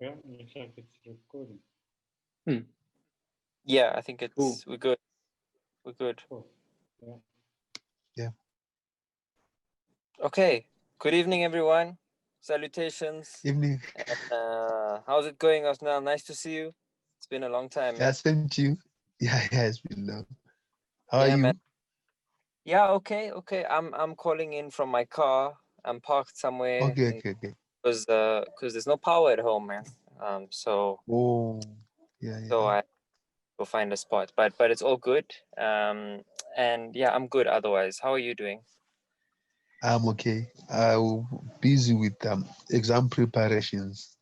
Yeah, looks like it's recording. Yeah, I think it's Cool. we're good. We're good. Cool. Yeah. Yeah. Okay. Good evening, everyone. Salutations. Evening. How's it going, Othnell? Nice to see you. It's been a long time. Yeah, same to you. Yeah, it's been long. How are Yeah, you? man. Yeah, okay. I'm calling in from my car. I'm parked somewhere Okay. because there's no power at home, man. So Oh, yeah. I go find a spot, but it's all good. And yeah, I'm good otherwise. How are you doing? I'm okay. I'm busy with exam preparations,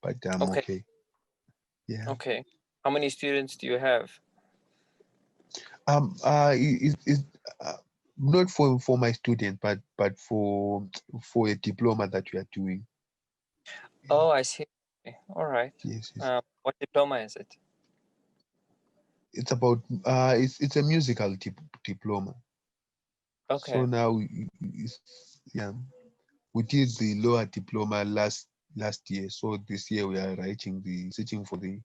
but I'm okay. Yeah. Okay. How many students do you have? It's not for my student, but for a diploma that we are doing. Oh, I see. Okay. All right. Yes. What diploma is it? It's about it's a musical diploma. Okay. So now we did the lower diploma last year. So this year we are searching for the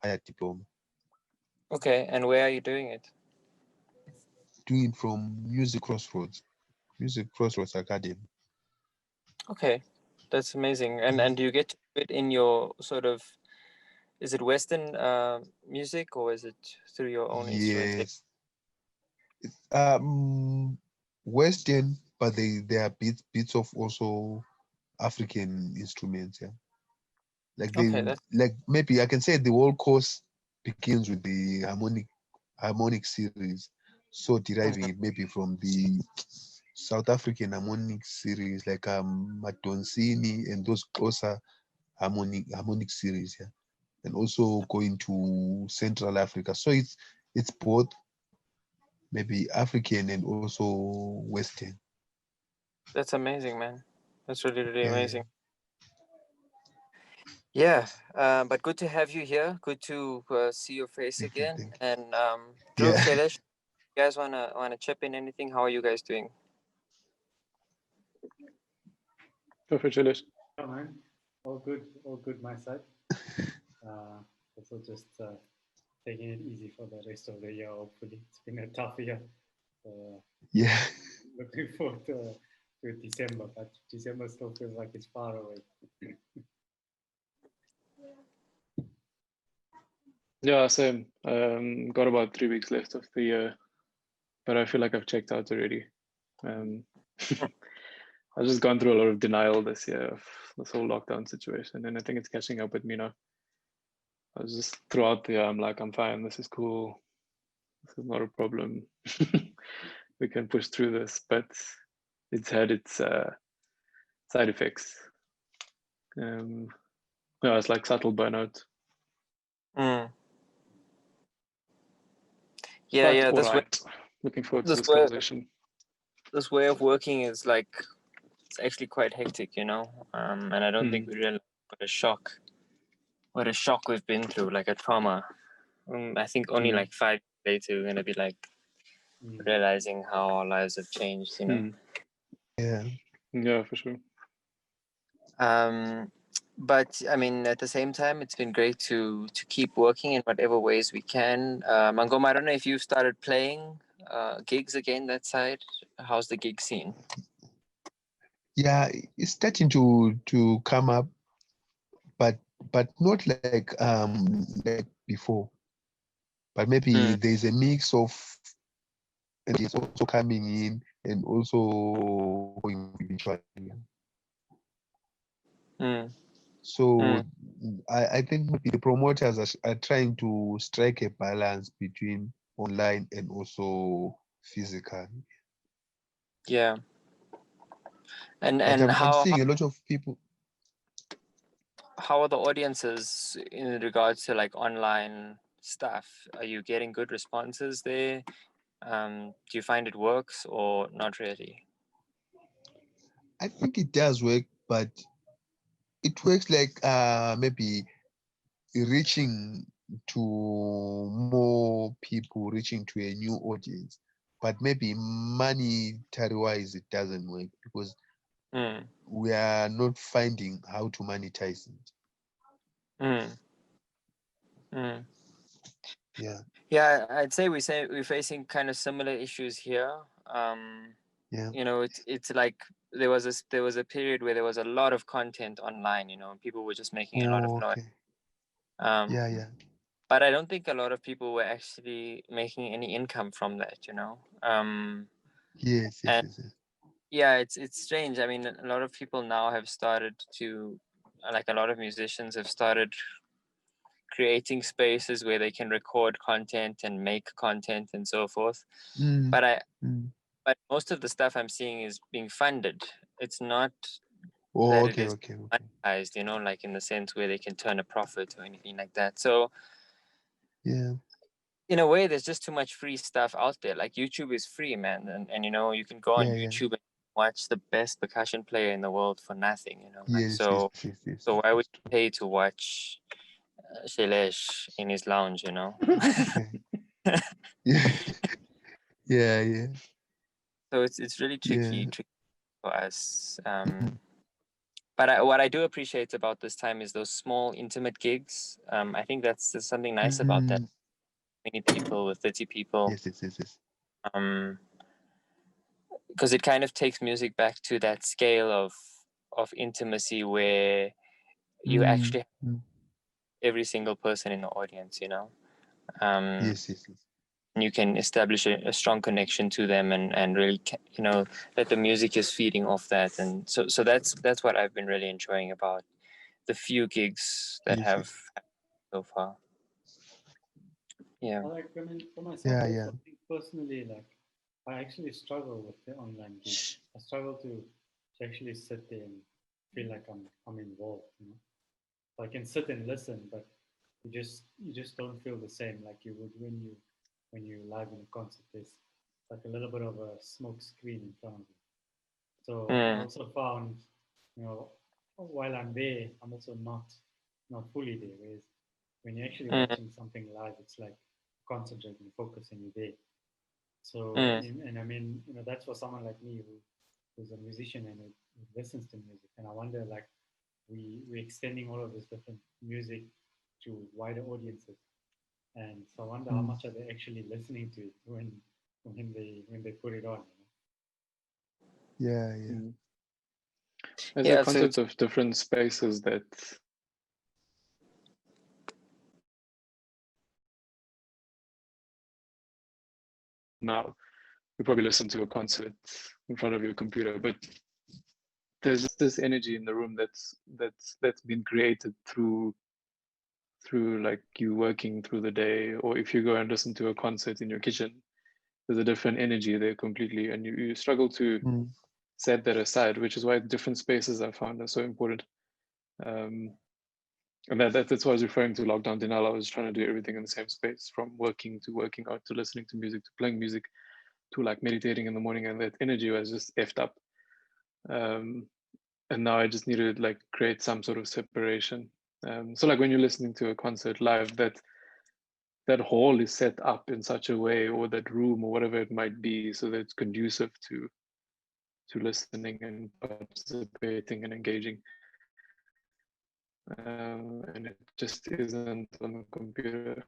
higher diploma. Okay, and where are you doing it? Doing it from Music Crossroads Academy. Okay, that's amazing. And do you get to do it in your sort of, is it Western music or is it through your own instrumentation? Yes. Western, but there are bits of also African instruments. Yeah. Okay, Like maybe I can say the whole course begins with the harmonic series, so deriving it maybe from the South African harmonic series like Madonsini and those closer harmonic series, yeah, and also going to Central Africa. So it's both maybe African and also Western. that's amazing, man. That's really Yeah. amazing. Yeah, but good to have you here. Good to see your face Thank you. again. And Yeah. Dhruv, Shailesh, you guys wanna chip in anything? How are you guys doing? Perfect, Shailesh. Yeah, man. All good my side. Also just taking it easy for the rest of the year, hopefully. It's been a tough year. Yeah. Looking forward to December, but December still feels like it's far away. Yeah, same. Got about 3 weeks left of the year, but I feel like I've checked out already. I've just gone through a lot of denial this year of this whole lockdown situation, and I think it's catching up with me now. I was just throughout the year, I'm like, I'm fine. This is cool. This is not a problem. We can push through this, but it's had its side effects. Yeah, it's like subtle burnout. Yeah. All right. Looking forward to this conversation. This way of working is like, it's actually quite hectic, you know. And I don't think we realize what a shock we've been through, like a trauma. I think only like 5 years later we're gonna be like realizing how our lives have changed, you know. Yeah, for sure. But I mean, at the same time, it's been great to keep working in whatever ways we can. Mangoma, I don't know if you've started playing gigs again that side. How's the gig scene? Yeah, it's starting to come up, but not like before. But maybe there's a mix of, and it's also coming in and also going virtually. So I think maybe the promoters are trying to strike a balance between online and also physical. Yeah. And I'm seeing a lot of people. How are the audiences in regards to like online stuff? Are you getting good responses there? Do you find it works or not really? I think it does work, but it works like maybe reaching to more people, reaching to a new audience. But maybe monetary wise, it doesn't work because we are not finding how to monetize it. Mm. Mm. Yeah. Yeah, I'd say we're facing kind of similar issues here. Yeah. You know, it's like there was a period where there was a lot of content online. You know, people were just making a lot of Oh, noise. okay. Um, Yeah, yeah. but I don't think a lot of people were actually making any income from that. You know, Yes, yes, and yes, yes. yeah, it's strange. I mean, a lot of people now have started to, like a lot of musicians have started creating spaces where they can record content and make content and so forth. Mm, But mm. but most of the stuff I'm seeing is being funded. It's not Oh, that it okay, is okay, okay. monetized, you know, like in the sense where they can turn a profit or anything like that. So Yeah. in a way, there's just too much free stuff out there. Like YouTube is free, man, and you know, you can go on Yeah, yeah. YouTube and watch the best percussion player in the world for nothing, you know. Like Yes, yes, so, yes, yes, so yes. why would That's you true. pay to watch Shailesh in his lounge, you know? Yeah. Yeah, yeah, So it's really yeah. tricky for us. But what I do appreciate about this time is those small, intimate gigs. I think there's something nice about that. Mm. Many people with 30 people, Yes, yes, yes, yes. because it kind of takes music back to that scale of intimacy where you Mm. actually have Mm. every single person in the audience, you know. Um, Yes, yes, yes. and you can establish a strong connection to them and really, you know, that the music is feeding off that. And so that's what I've been really enjoying about the few gigs that Yes, have yes. happened so far. Yeah. Like, I mean, for myself, Yeah, I yeah. also think personally, like, I actually struggle with the online gigs. I struggle to actually sit there and feel like I'm involved. You know, so I can sit and listen, but you just don't feel the same like you would when you live in a concert. There's like a little bit of a smoke screen in front of you. So I Mm, also found, you know, while I'm there, I'm also not fully there. Whereas when you're actually mm, watching something live, it's like concentrating, focusing, you're there. So, mm, and I mean, you know, that's for someone like me who's a musician and who listens to music. And I wonder, like, we're extending all of this different music to wider audiences. And so I wonder how Mm. much are they actually listening to it when they put it on. Yeah, yeah. Mm. There's a yeah. So concept of different spaces that now you probably listen to a concert in front of your computer, but there's just this energy in the room that's been created through like you working through the day, or if you go and listen to a concert in your kitchen, there's a different energy there completely, and you struggle to Mm. set that aside, which is why different spaces I found are so important. And that's what I was referring to lockdown denial. I was trying to do everything in the same space, from working to working out to listening to music to playing music to like meditating in the morning, and that energy was just effed up. And now I just need to like create some sort of separation. So like when you're listening to a concert live, that hall is set up in such a way, or that room or whatever it might be, so that it's conducive to listening and participating and engaging. And it just isn't on the computer.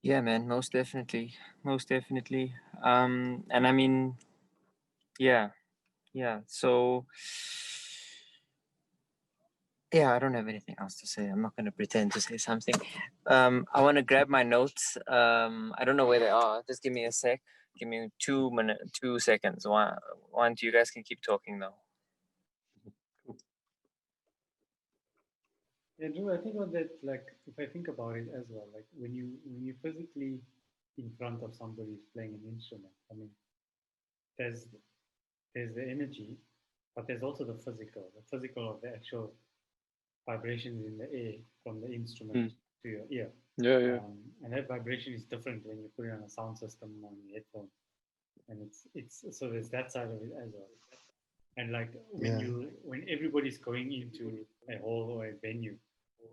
yeah, man, most definitely. And I mean, yeah. So yeah, I don't have anything else to say. I'm not going to pretend to say something. I want to grab my notes. I don't know where they are. Just give me a sec. Give me 2 seconds. One, you guys can keep talking though. Yeah, Drew, I think on that, like, if I think about it as well, like when you physically in front of somebody who's playing an instrument, I mean, there's there's the energy, but there's also the physical of the actual vibrations in the air from the instrument Mm. to your ear. Yeah. And that vibration is different when you put it on a sound system on your headphones. And it's so there's that side of it as well. And like Yeah. when everybody's going into a hall or a venue,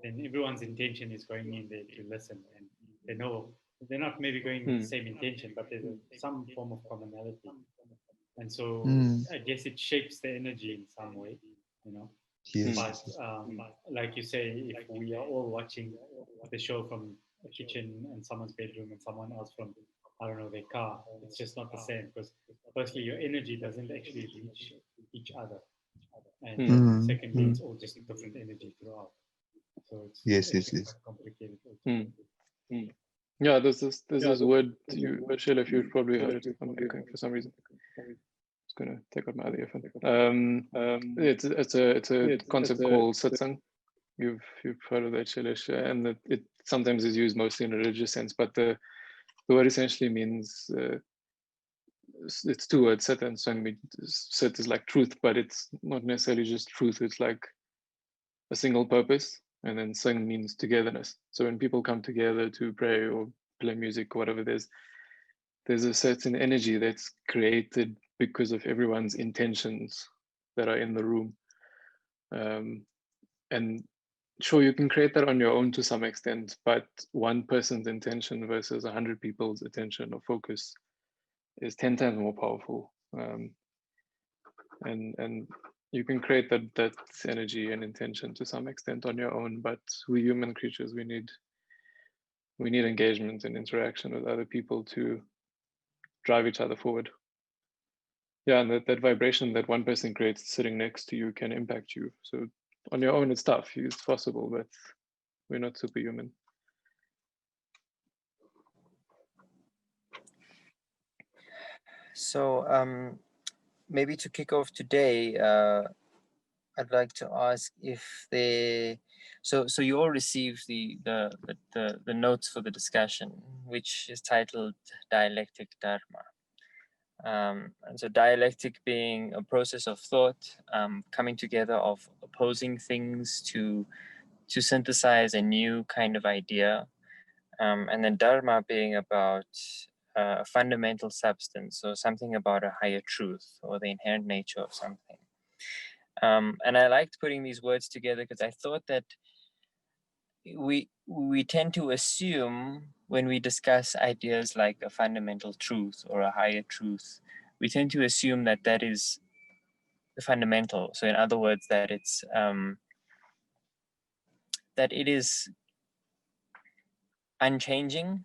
then everyone's intention is going in there to listen, and they know they're not maybe going with the Mm. same intention, but there's some form of commonality. And so Mm. I guess it shapes the energy in some way. you know. Yes. But like you say, if we are all watching the show from a kitchen and someone's bedroom and someone else from, I don't know, their car, it's just not the same, because firstly, your energy doesn't actually reach each other. And then secondly, it's all just different energy throughout. So it's Yes. quite complicated. Yeah, there's this word Shailesh, if you've probably heard it. I'm echoing for some reason. It's gonna take out my other earphone. It's a concept called satsang. You've heard of that, Shailesh, and that it sometimes is used mostly in a religious sense, but the word essentially means it's two words. Sat and sang. Sat is like truth, but it's not necessarily just truth. It's like a single purpose, and then sang means togetherness. So when people come together to pray or play music or whatever, there's a certain energy that's created because of everyone's intentions that are in the room. And sure, you can create that on your own to some extent, but one person's intention versus 100 people's attention or focus is 10 times more powerful. And you can create that energy and intention to some extent on your own, but we human creatures, we need engagement and interaction with other people to drive each other forward. Yeah, and that vibration that one person creates sitting next to you can impact you. So on your own, it's tough. It's possible, but we're not superhuman. So maybe to kick off today, I'd like to ask if they. So you all received the notes for the discussion, which is titled Dialectic Dharma. And so dialectic being a process of thought, coming together of opposing things to synthesize a new kind of idea, and then dharma being about a fundamental substance, or something about a higher truth or the inherent nature of something. And I liked putting these words together because I thought that we tend to assume when we discuss ideas like a fundamental truth or a higher truth, we tend to assume that that is the fundamental. So in other words, that it's that it is unchanging.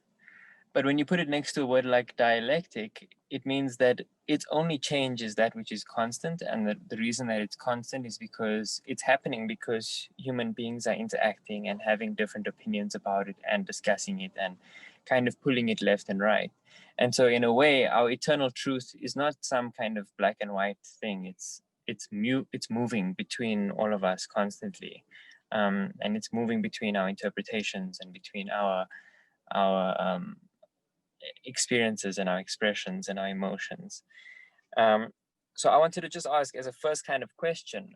But when you put it next to a word like dialectic, it means that its only change is that which is constant. And the reason that it's constant is because it's happening because human beings are interacting and having different opinions about it and discussing it and kind of pulling it left and right. And so in a way, our eternal truth is not some kind of black and white thing. It's moving between all of us constantly. And it's moving between our interpretations and between our experiences and our expressions and our emotions. So I wanted to just ask as a first kind of question,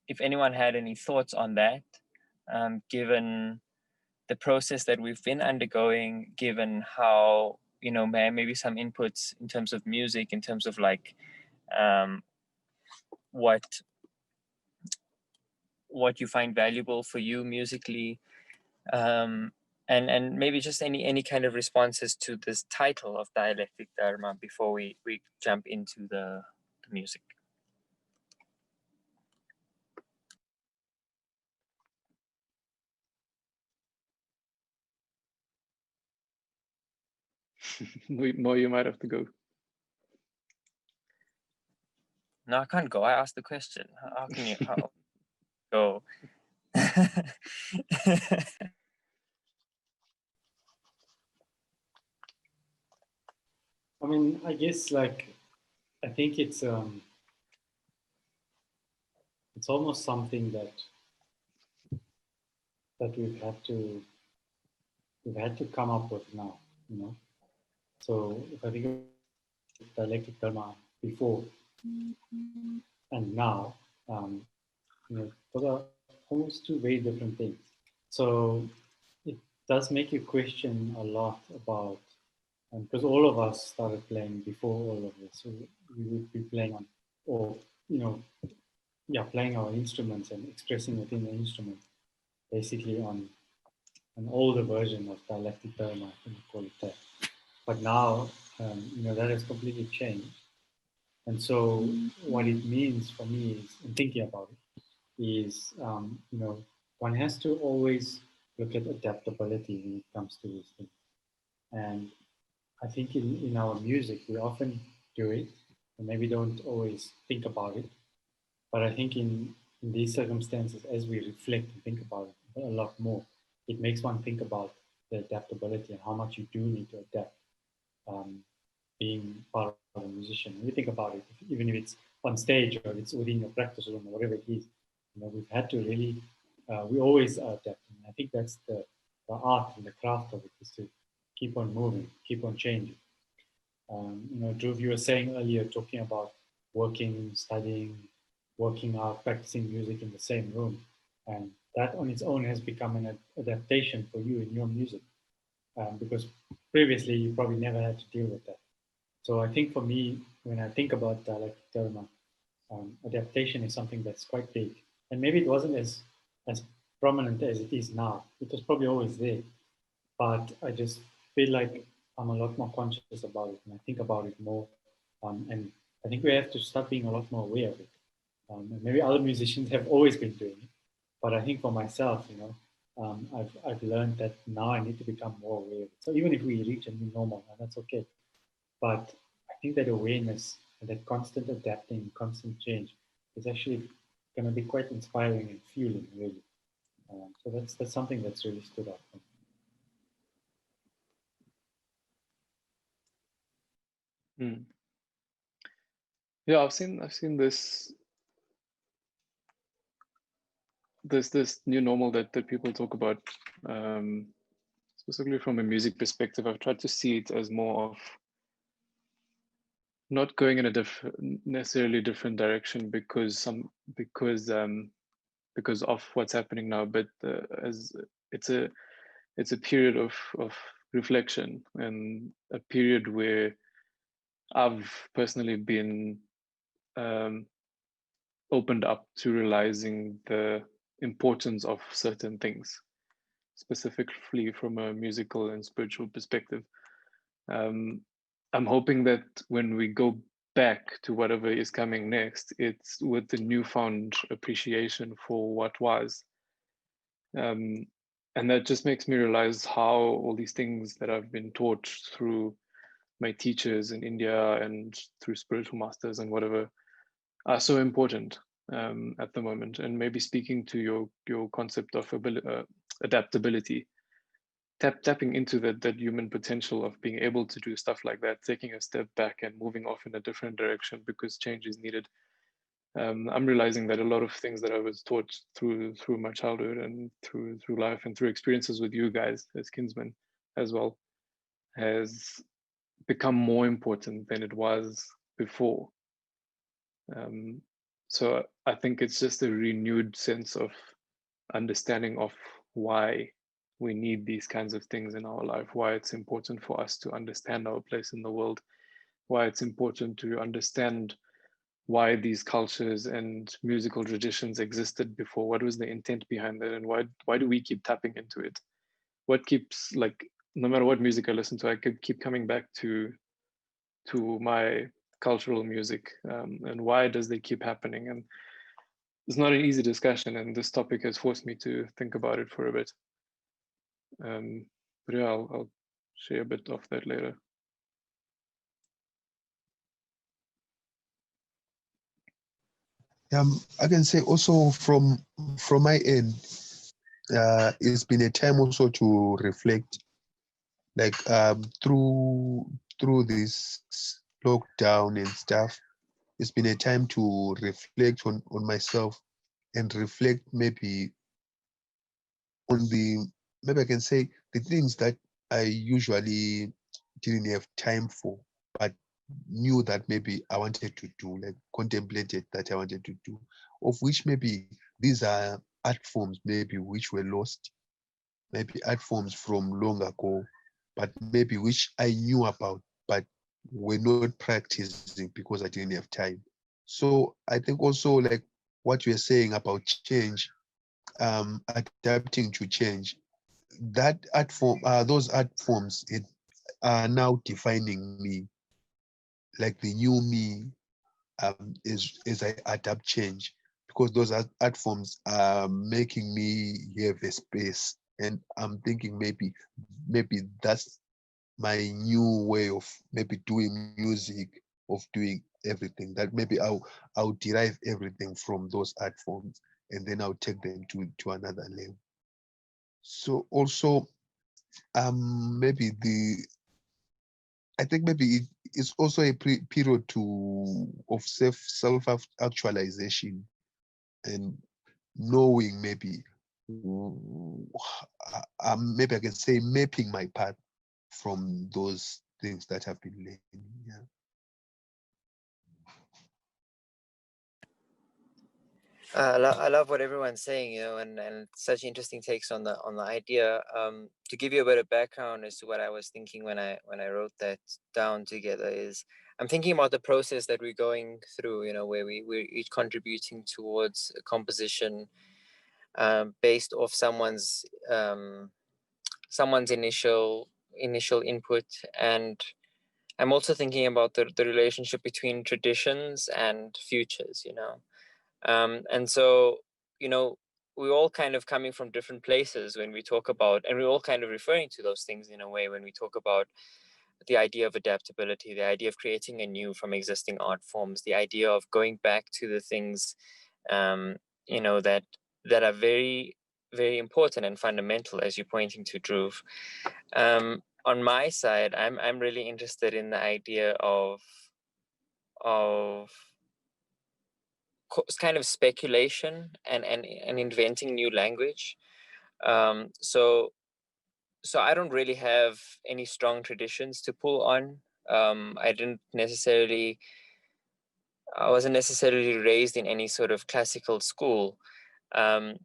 if anyone had any thoughts on that, given the process that we've been undergoing, given how, maybe some inputs in terms of music, in terms of like what you find valuable for you musically, and maybe just any kind of responses to this title of Dialectic Dharma before we jump into the music. Mo, you might have to go. No, I can't go. I asked the question. How can you go? I mean, I guess I think it's almost something that we've had to come up with now, So if I think of dialectic dharma before and now, those are almost two very different things. So it does make you question a lot about, because all of us started playing before all of this, so we would be playing on, or playing our instruments and expressing within the instrument, basically on an older version of dialectic dharma, I think we call it that. But now, that has completely changed. And so what it means for me is, in thinking about it, is, one has to always look at adaptability when it comes to these things. And I think in our music, we often do it, and maybe don't always think about it. But I think in these circumstances, as we reflect and think about it a lot more, it makes one think about the adaptability and how much you do need to adapt, being part of a musician. When you think about it, even if it's on stage or it's within your practice room or whatever it is, we've had to really, we always are adapting. I think that's the art and the craft of it, is to keep on moving, keep on changing. Dhruv, you were saying earlier, talking about working, studying, working out, practicing music in the same room. And that on its own has become an adaptation for you in your music, because previously you probably never had to deal with that. So I think for me, when I think about dialectic Dharma, adaptation is something that's quite big. And maybe it wasn't as prominent as it is now. It was probably always there. But I just feel like I'm a lot more conscious about it, and I think about it more. And I think we have to start being a lot more aware of it. And maybe other musicians have always been doing it, but I think for myself, I've learned that now I need to become more aware of it. So even if we reach a new normal, and that's okay. But I think that awareness and that constant adapting, constant change is actually going to be quite inspiring and fueling, really. So that's something that's really stood out for me. Yeah, I've seen this new normal that people talk about, specifically from a music perspective. I've tried to see it as more of not going in a necessarily different direction because of what's happening now, but as it's a period of reflection, and a period where I've personally been opened up to realizing the importance of certain things, specifically from a musical and spiritual perspective. I'm hoping that when we go back to whatever is coming next, it's with the newfound appreciation for what was. And that just makes me realize how all these things that I've been taught through my teachers in India and through spiritual masters and whatever are so important at the moment. And maybe speaking to your concept of adaptability, tapping into that human potential of being able to do stuff like that, taking a step back and moving off in a different direction because change is needed. I'm realizing that a lot of things that I was taught through my childhood and through life and through experiences with you guys as Kinsmen as well has become more important than it was before. So I think it's just a renewed sense of understanding of why we need these kinds of things in our life, why it's important for us to understand our place in the world, why it's important to understand why these cultures and musical traditions existed before, what was the intent behind it, and why do we keep tapping into it? What keeps, like, no matter what music I listen to, I could keep coming back to my cultural music, and why does they keep happening? And it's not an easy discussion, and this topic has forced me to think about it for a bit. But yeah, I'll share a bit of that later. I can say also from my end, it's been a time also to reflect, like through this lockdown and stuff. It's been a time to reflect on myself and reflect maybe on maybe I can say the things that I usually didn't have time for, but knew that maybe I wanted to do, like contemplated that I wanted to do, of which maybe these are art forms maybe which were lost, maybe art forms from long ago, but maybe which I knew about, but were not practicing because I didn't have time. So I think also like what you're saying about change, adapting to change, that art form, those art forms, it are now defining me, like the new me, as I adapt change, because those art forms are making me have a space, and I'm thinking maybe that's my new way of maybe doing music, of doing everything, that maybe I'll derive everything from those art forms, and then I'll take them to another level. So also maybe I think maybe it's also a period of self actualization, and knowing maybe maybe I can say mapping my path from those things that I've been learning. Yeah. I love what everyone's saying, you know, and such interesting takes on the idea. To give you a bit of background as to what I was thinking when I wrote that down together is, I'm thinking about the process that we're going through, you know, where we're each contributing towards a composition based off someone's initial input. And I'm also thinking about the relationship between traditions and futures, you know. And so, you know, we're all kind of coming from different places when we talk about, and we're all kind of referring to those things in a way when we talk about the idea of adaptability, the idea of creating anew from existing art forms, the idea of going back to the things, you know, that are very, very important and fundamental, as you're pointing to, Dhruv. On my side, I'm really interested in the idea of kind of speculation and inventing new language. So I don't really have any strong traditions to pull on. I wasn't necessarily raised in any sort of classical school. And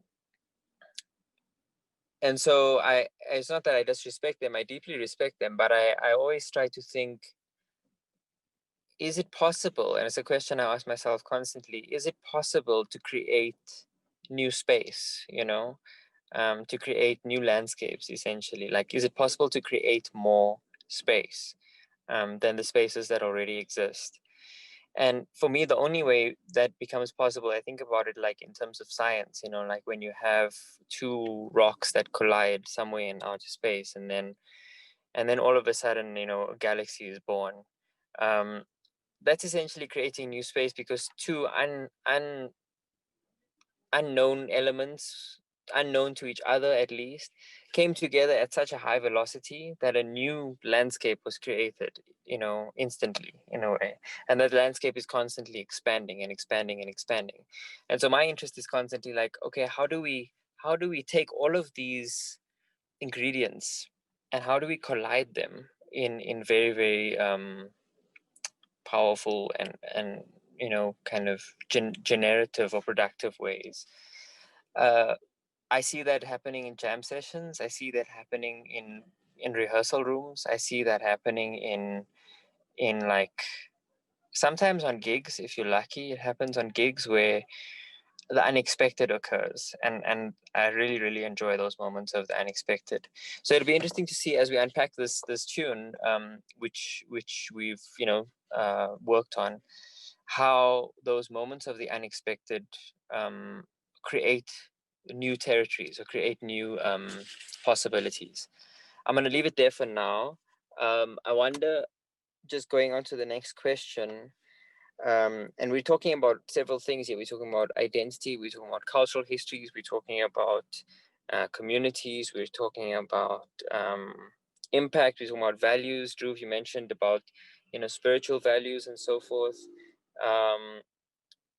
so it's not that I disrespect them, I deeply respect them, but I always try to think, is it possible, and it's a question I ask myself constantly, is it possible to create new space, you know, to create new landscapes, essentially? Like, is it possible to create more space than the spaces that already exist? And for me, the only way that becomes possible, I think about it like in terms of science, you know, like when you have two rocks that collide somewhere in outer space, and then all of a sudden, you know, a galaxy is born. That's essentially creating new space, because two unknown elements, unknown to each other at least, came together at such a high velocity that a new landscape was created, you know, instantly, in a way. And that landscape is constantly expanding and expanding and expanding. And so my interest is constantly like, okay, how do we take all of these ingredients and how do we collide them in very, very powerful and you know, kind of generative or productive ways? I see that happening in jam sessions. I see that happening in rehearsal rooms. I see that happening in like sometimes on gigs. If you're lucky, it happens on gigs where the unexpected occurs, and I really, really enjoy those moments of the unexpected. So it'll be interesting to see as we unpack this tune, which we've, you know, worked on, how those moments of the unexpected create new territories or create new possibilities. I'm going to leave it there for now. I wonder, just going on to the next question, and we're talking about several things here. We're talking about identity, we're talking about cultural histories, we're talking about communities, we're talking about impact, we're talking about values. Dhruv, you mentioned about, you know, spiritual values and so forth.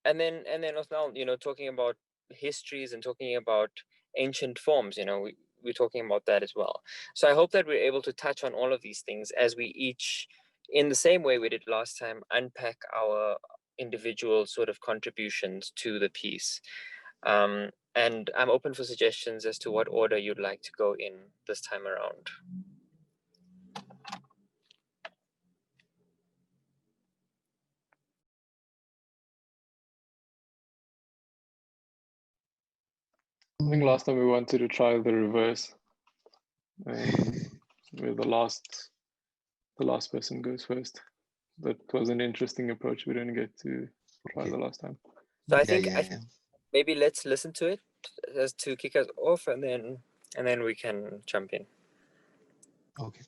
And then Othnell, you know, talking about histories and talking about ancient forms, you know, we're talking about that as well. So I hope that we're able to touch on all of these things as we each, in the same way we did last time, unpack our individual sort of contributions to the piece. And I'm open for suggestions as to what order you'd like to go in this time around. I think last time we wanted to try the reverse, where the last person goes first. That was an interesting approach. We didn't get to rather the last time. So I Yeah, think yeah, yeah. maybe let's listen to it as to kick us off, and then we can jump in. Okay.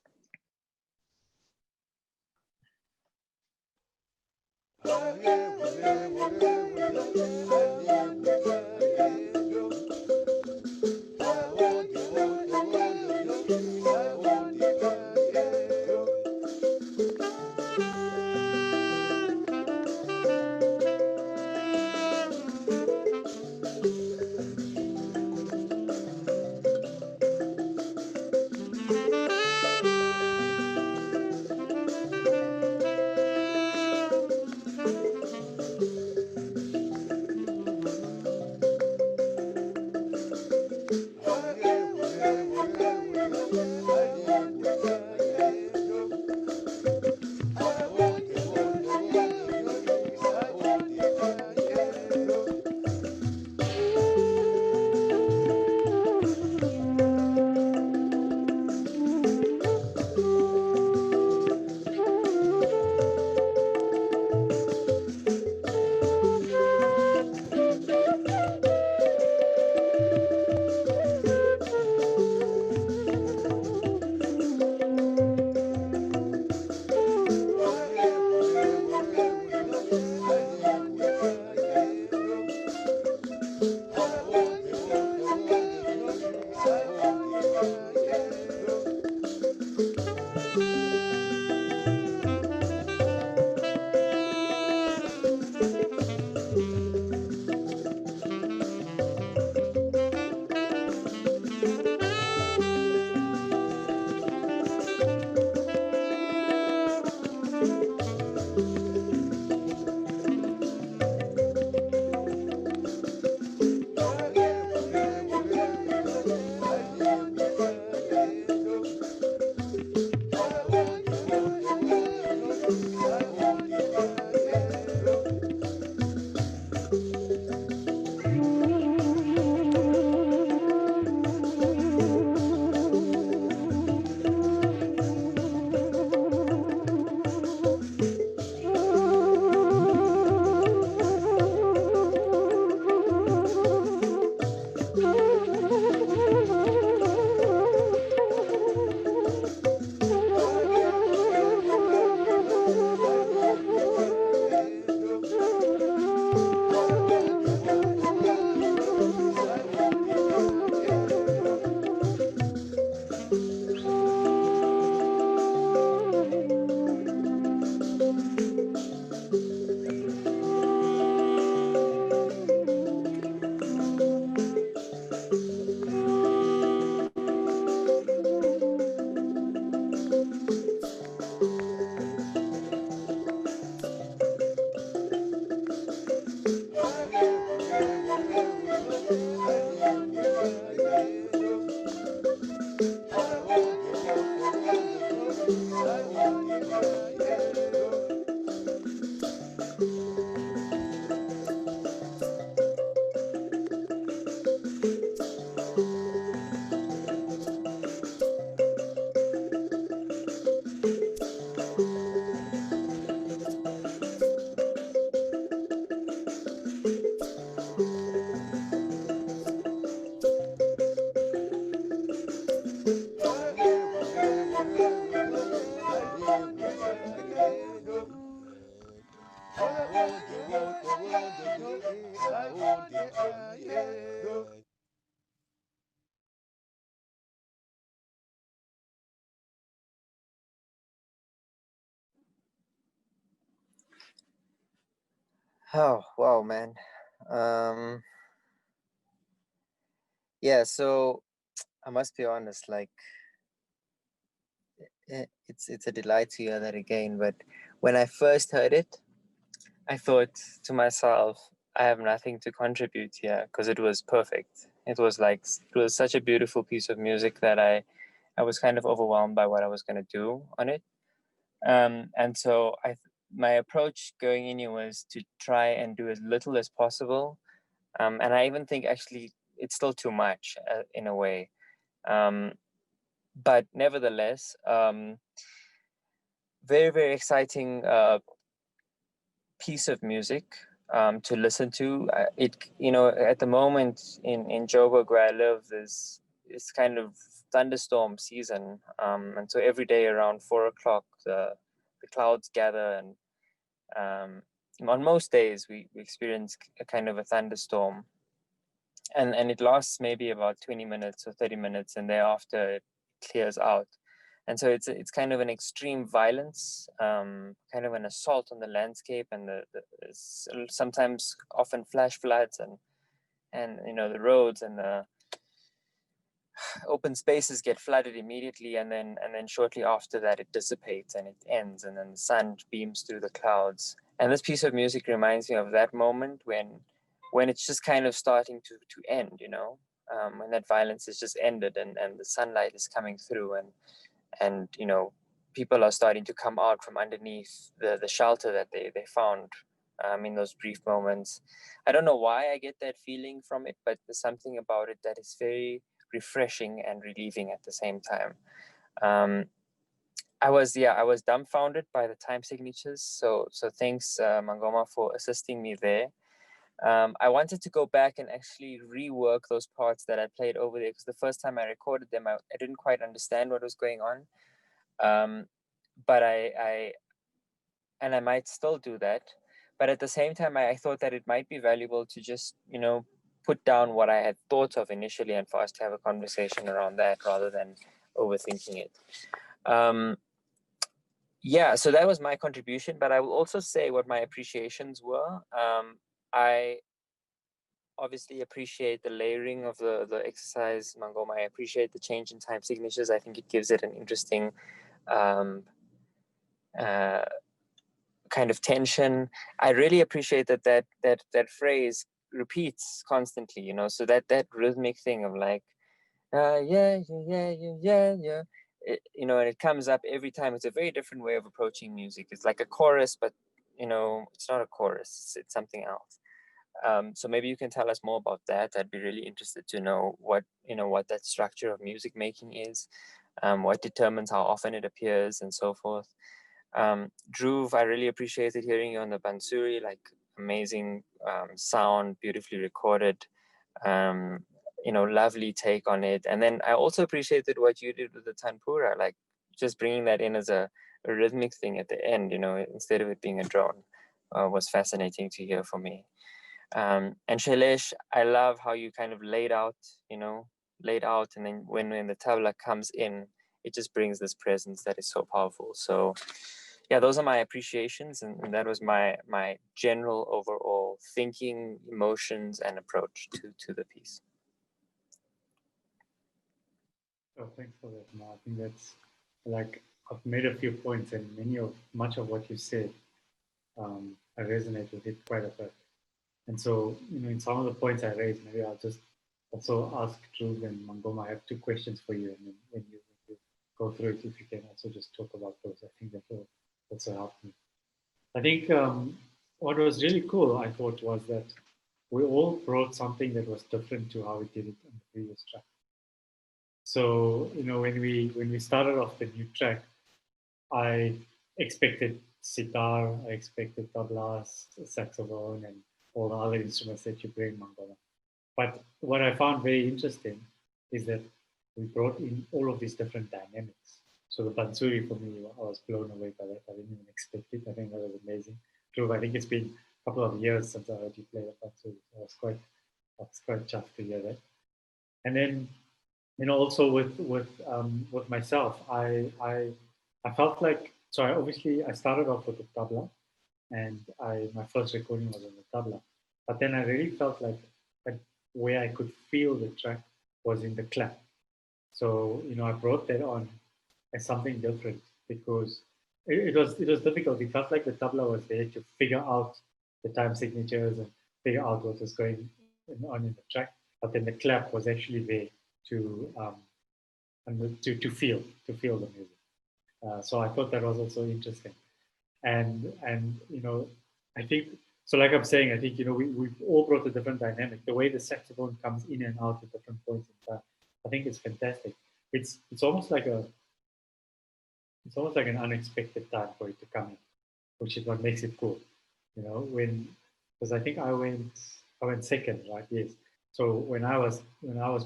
Oh wow, man. Yeah, so I must be honest, like it's a delight to hear that again. But when I first heard it, I thought to myself, I have nothing to contribute here because it was perfect. It was such a beautiful piece of music that I was kind of overwhelmed by what I was going to do on it. And so my approach going in here was to try and do as little as possible. And I even think actually it's still too much in a way. But nevertheless, very, very exciting piece of music. to listen to. At the moment in Joburg where I live, it's kind of thunderstorm season, and so every day around 4 o'clock the clouds gather, and on most days we experience a kind of a thunderstorm, and it lasts maybe about 20 minutes or 30 minutes, and thereafter it clears out. And so it's kind of an extreme violence, kind of an assault on the landscape, and sometimes often flash floods, and the roads and the open spaces get flooded immediately, and then shortly after that it dissipates and it ends, and then the sun beams through the clouds. And this piece of music reminds me of that moment when it's just kind of starting to end, when that violence is just ended, and the sunlight is coming through, and people are starting to come out from underneath the shelter that they found in those brief moments. I don't know why I get that feeling from it, but there's something about it that is very refreshing and relieving at the same time. I was dumbfounded by the time signatures, so thanks Mangoma for assisting me there. I wanted to go back and actually rework those parts that I played over there, because the first time I recorded them, I didn't quite understand what was going on. But I might still do that. But at the same time, I thought that it might be valuable to just, put down what I had thought of initially, and for us to have a conversation around that rather than overthinking it. So that was my contribution, but I will also say what my appreciations were. I obviously appreciate the layering of the exercise, Mangoma. I appreciate the change in time signatures. I think it gives it an interesting kind of tension. I really appreciate that phrase repeats constantly, so that rhythmic thing of like, yeah. And it comes up every time. It's a very different way of approaching music. It's like a chorus, but it's not a chorus. It's something else. So maybe you can tell us more about that. I'd be really interested to know what that structure of music making is, what determines how often it appears, and so forth. Dhruv, I really appreciated hearing you on the Bansuri, like amazing sound, beautifully recorded, lovely take on it. And then I also appreciated what you did with the Tanpura, like just bringing that in as a rhythmic thing at the end, instead of it being a drone, was fascinating to hear for me. And Shailesh, I love how you kind of laid out, and then when the tabla comes in, it just brings this presence that is so powerful. So yeah, those are my appreciations, and that was my general overall thinking, emotions, and approach to the piece. Oh, thanks for that, Ma. I think that's like, I've made a few points, and much of what you said, I resonate with it quite a bit. And so, in some of the points I raised, maybe I'll just also ask Dhruv and Mangoma. I have two questions for you, and then when you go through it, if you can also just talk about those, I think that will also help me. I think what was really cool, I thought, was that we all brought something that was different to how we did it on the previous track. So, when we started off the new track, I expected sitar, I expected tabla, saxophone, and all the other instruments that you bring, Mangoma. But what I found very interesting is that we brought in all of these different dynamics. So the Bansuri, for me, I was blown away by that. I didn't even expect it. I think that was amazing. Dhruv, I think it's been a couple of years since I heard you play the Bansuri. I was quite chuffed to hear that. And then, also with myself, I felt like, so I started off with the tabla, and my first recording was on the tabla. But then I really felt like where I could feel the track was in the clap. So, I brought that on as something different, because it was difficult. It felt like the tabla was there to figure out the time signatures and figure out what was going on in the track. But then the clap was actually there to feel the music. So I thought that was also interesting. And I think, so like I'm saying, I think, we've all brought a different dynamic. The way the saxophone comes in and out at different points in time, I think it's fantastic. It's almost like an unexpected time for it to come in, which is what makes it cool. When because I think I went second, right? Yes. So when I was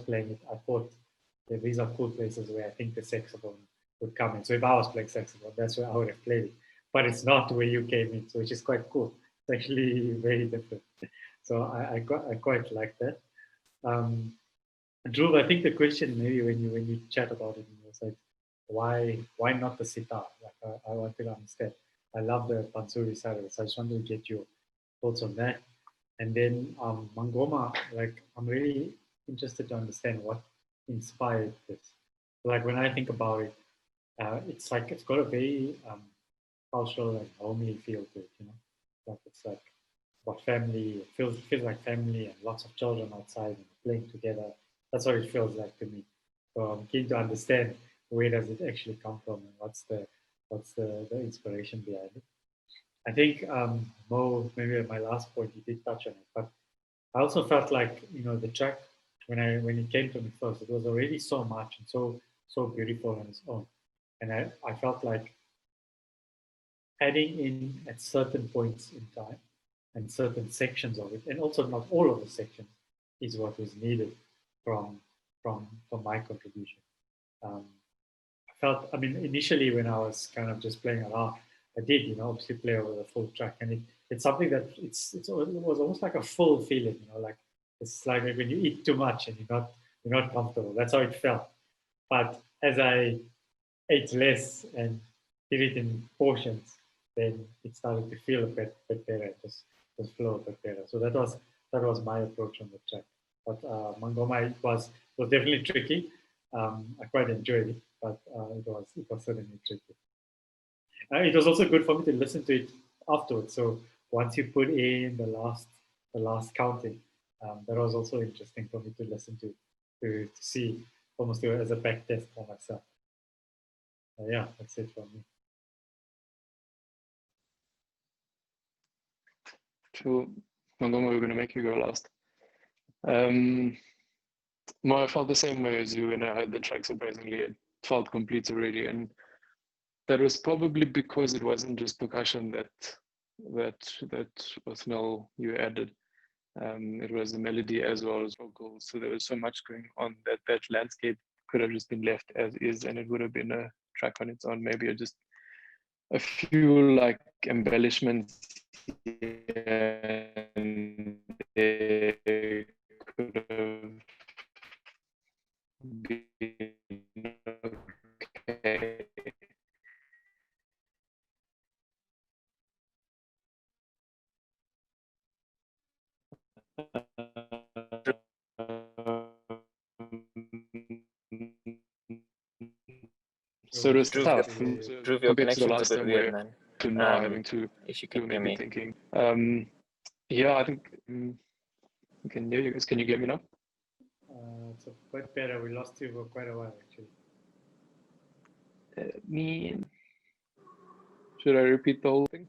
playing it, I thought that these are cool places where I think the saxophone would come in. So if I was playing saxophone, that's where I would have played it. But it's not where you came in, so which is quite cool. It's actually very different. So I quite like that. Dhruv, I think the question maybe when you chat about it, was like, why not the sitar? Like I wanted to understand. I love the pansuri side of it, so I just wanted to get your thoughts on that. And then Mangoma, like I'm really interested to understand what inspired this. Like when I think about it, it's like it's got a very cultural and homely feel to it, you know. Like it's like about family. It feels like family and lots of children outside and playing together. That's what it feels like to me. So I'm keen to understand where does it actually come from and what's the inspiration behind it. I think Mo, maybe at my last point, you did touch on it, but I also felt like the track when it came to me first, it was already so much and so beautiful on its own, and I felt like adding in at certain points in time and certain sections of it, and also not all of the sections, is what was needed from my contribution. I felt, I mean, initially when I was kind of just playing around, I did, obviously play over the full track, and it's something that it was almost like a full feeling, like it's like when you eat too much and you're not comfortable. That's how it felt. But as I ate less and did it in portions, then it started to feel a bit better, just flow a bit better. So that was my approach on the track. But Mangoma was definitely tricky. I quite enjoyed it, but it was certainly tricky. It was also good for me to listen to it afterwards. So once you put in the last counting, that was also interesting for me to listen to see, almost as a back test for myself. Yeah, that's it for me. So, Mangoma, we're going to make you go last. I felt the same way as you when I heard the track. Surprisingly, it felt complete already, and that was probably because it wasn't just percussion that Othnell you added. It was the melody as well as vocals. So there was so much going on that landscape could have just been left as is, and it would have been a track on its own. Maybe just a few like embellishments here and there could have been okay. So it was tough Dhruv, your compared to the connection's a last bit time weird, where man. to now having to If you can hear maybe me. thinking. Yeah, I think you can hear you guys. Can you hear me now? It's a bit better. We lost you for quite a while, actually. Should I repeat the whole thing?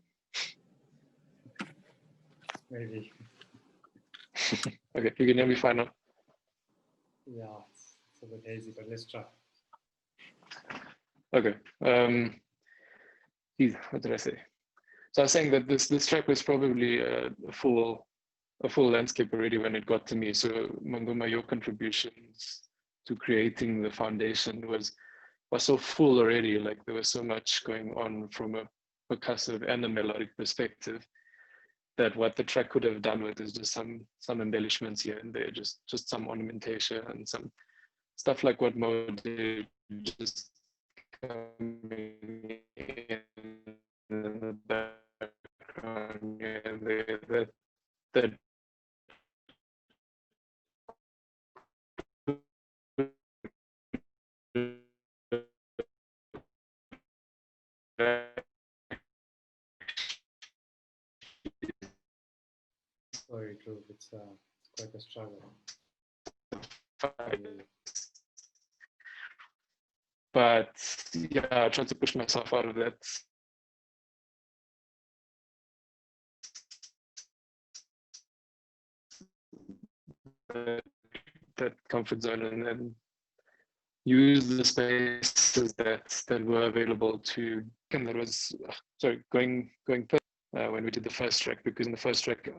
Maybe. Okay, you can hear me fine now. Yeah, it's a bit hazy, but let's try. Okay. What did I say? So I was saying that this track was probably a full landscape already when it got to me. So Mangoma, your contributions to creating the foundation was so full already. Like there was so much going on from a percussive and a melodic perspective that what the track could have done with is just some embellishments here and there, just some ornamentation and some stuff like what Mo did, just coming in the background and that Sorry, Dhruv, it's quite a struggle. But yeah, I tried to push myself out of that comfort zone and then use the spaces that were available to, and that was going when we did the first track, because in the first track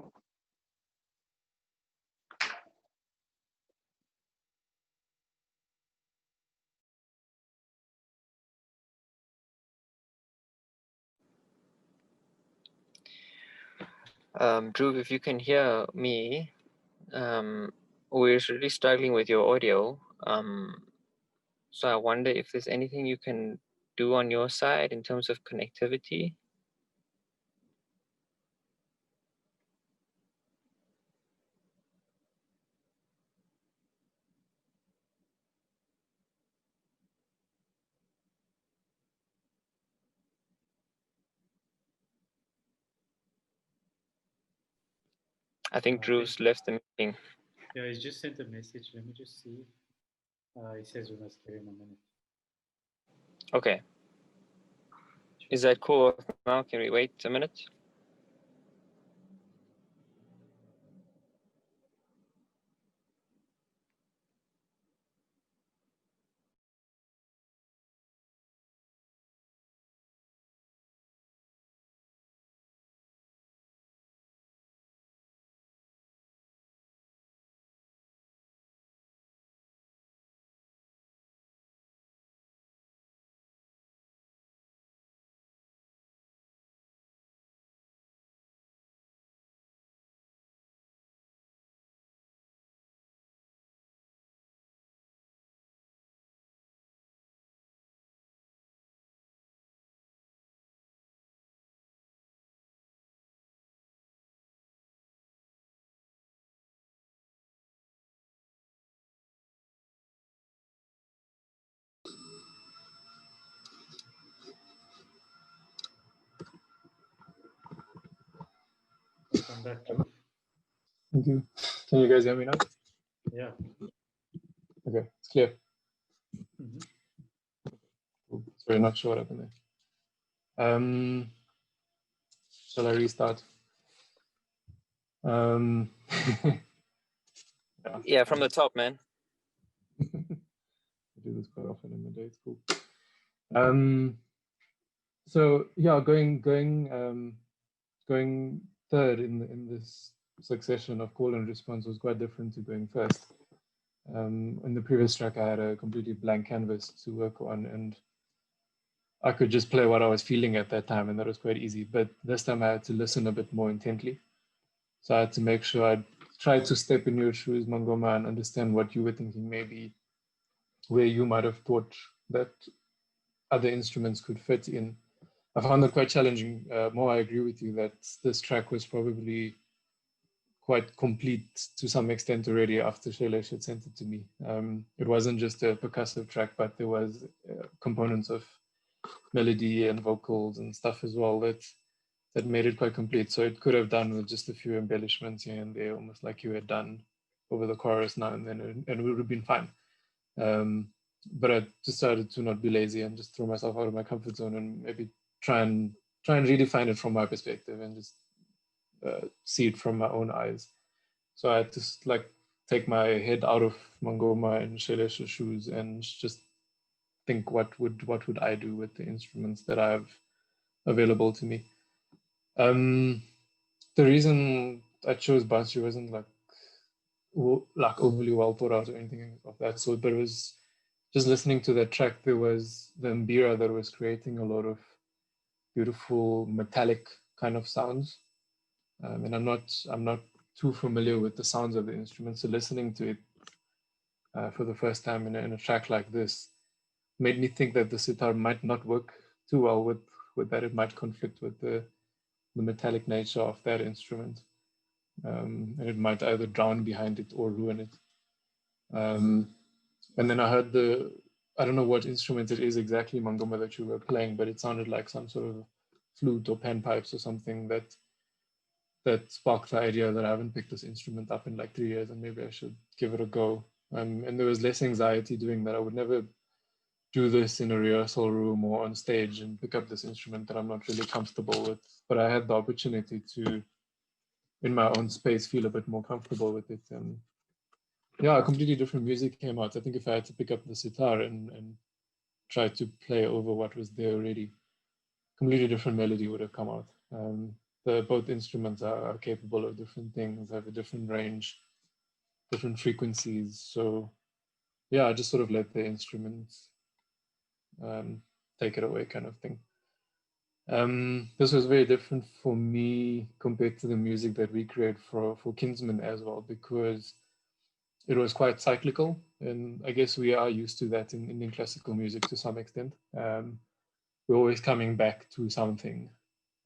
Dhruv, if you can hear me, we're really struggling with your audio. So I wonder if there's anything you can do on your side in terms of connectivity. I think Drew's left the meeting. Yeah, he's just sent a message. Let me just see. He says we must give him a minute. Okay. Is that cool now? Can we wait a minute? Welcome back, Dhruv. Thank you. Can you guys hear me now? Yeah. Okay, it's clear. Mhm. Cool. Sorry, not sure what happened there. Shall I restart? Yeah, from the top, man. I do this quite often in the day. It's cool. So yeah, going third in this succession of call and response was quite different to going first. In the previous track, I had a completely blank canvas to work on, and I could just play what I was feeling at that time, and that was quite easy. But this time I had to listen a bit more intently. So I had to make sure I tried to step in your shoes, Mangoma, and understand what you were thinking, maybe where you might have thought that other instruments could fit in. I found it quite challenging. More, I agree with you that this track was probably quite complete to some extent already after Shailesh had sent it to me. It wasn't just a percussive track, but there was components of melody and vocals and stuff as well that made it quite complete. So it could have done with just a few embellishments here and there, almost like you had done over the chorus now and then, and it would have been fine. But I decided to not be lazy and just throw myself out of my comfort zone and maybe try and redefine it from my perspective and just see it from my own eyes. So I had to like take my head out of Mangoma and Shailesh's shoes and just think what would I do with the instruments that I have available to me. The reason I chose Dawjee wasn't like overly well thought out or anything of that sort, but it was just listening to that track. There was the mbira that was creating a lot of beautiful metallic kind of sounds, and I'm not too familiar with the sounds of the instrument, so listening to it for the first time in a track like this made me think that the sitar might not work too well with that. It might conflict with the metallic nature of that instrument, and it might either drown behind it or ruin it. And then I heard I don't know what instrument it is exactly, Mangoma, that you were playing, but it sounded like some sort of flute or panpipes or something that sparked the idea that I haven't picked this instrument up in like 3 years and maybe I should give it a go. And there was less anxiety doing that. I would never do this in a rehearsal room or on stage and pick up this instrument that I'm not really comfortable with. But I had the opportunity to, in my own space, feel a bit more comfortable with it. And yeah, completely different music came out. I think if I had to pick up the sitar and try to play over what was there already, completely different melody would have come out. Both instruments are capable of different things, have a different range, different frequencies. So yeah, I just sort of let the instruments take it away kind of thing. This was very different for me compared to the music that we create for Kinsmen as well, because it was quite cyclical. And I guess we are used to that in Indian classical music to some extent. We're always coming back to something.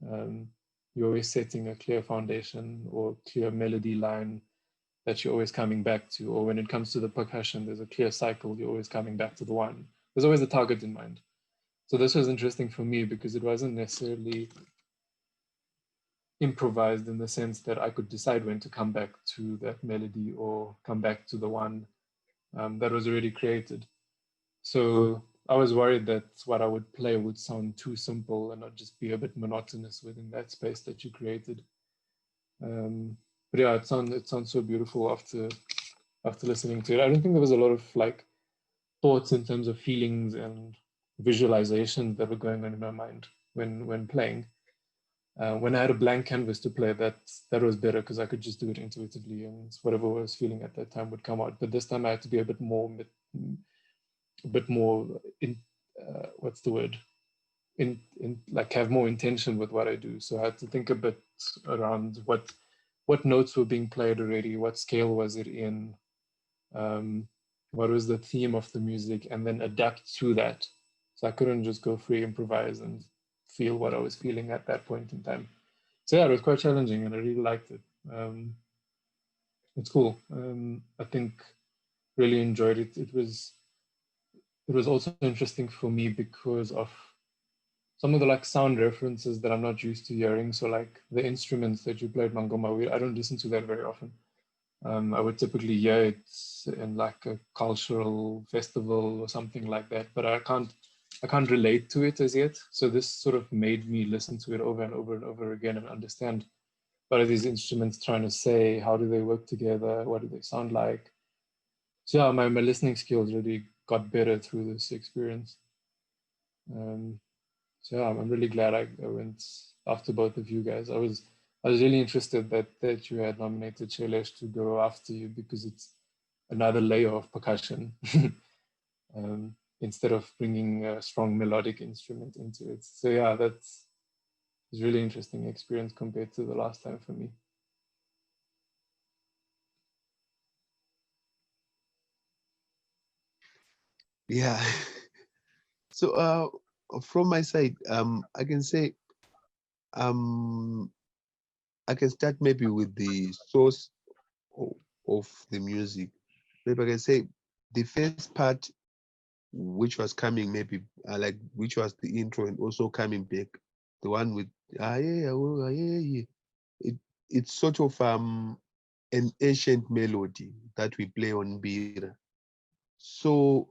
You're always setting a clear foundation or clear melody line that you're always coming back to. Or when it comes to the percussion, there's a clear cycle. You're always coming back to the one. There's always a target in mind. So this was interesting for me because it wasn't necessarily improvised in the sense that I could decide when to come back to that melody or come back to the one that was already created. So I was worried that what I would play would sound too simple and not just be a bit monotonous within that space that you created. But yeah, it sounds so beautiful after listening to it. I don't think there was a lot of like thoughts in terms of feelings and visualization that were going on in my mind when playing. When I had a blank canvas to play, that was better because I could just do it intuitively and whatever I was feeling at that time would come out. But this time I had to be a bit more what's the word? In like have more intention with what I do. So I had to think a bit around what notes were being played already, what scale was it in, what was the theme of the music, and then adapt to that. So I couldn't just go free improvise and feel what I was feeling at that point in time. So yeah, it was quite challenging and I really liked it. It's cool. I think really enjoyed it. It was also interesting for me because of some of the like sound references that I'm not used to hearing. So like the instruments that you played, Mangoma, I don't listen to that very often. I would typically hear it in like a cultural festival or something like that, but I can't relate to it as yet. So this sort of made me listen to it over and over and over again and understand what are these instruments trying to say, how do they work together, what do they sound like. So yeah, my listening skills really got better through this experience. So yeah, I'm really glad I went after both of you guys. I was really interested that you had nominated Shailesh to go after you because it's another layer of percussion instead of bringing a strong melodic instrument into it. So yeah, that's a really interesting experience compared to the last time for me. Yeah. So from my side, I can say I can start maybe with the source of the music. Maybe I can say the first part, which was coming maybe like which was the intro and also coming back, the one with yeah, oh, yeah, yeah. It's sort of an ancient melody that we play on Bira. So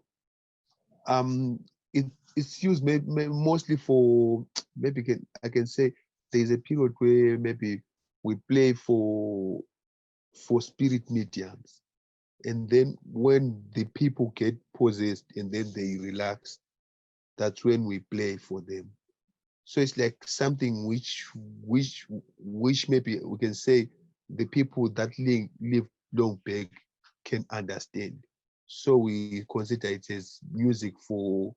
it it's used mostly for maybe I can say there's a period where maybe we play for spirit mediums, and then when the people get possessed and then they relax, that's when we play for them. So it's like something which maybe we can say the people that live long back can understand. So we consider it as music for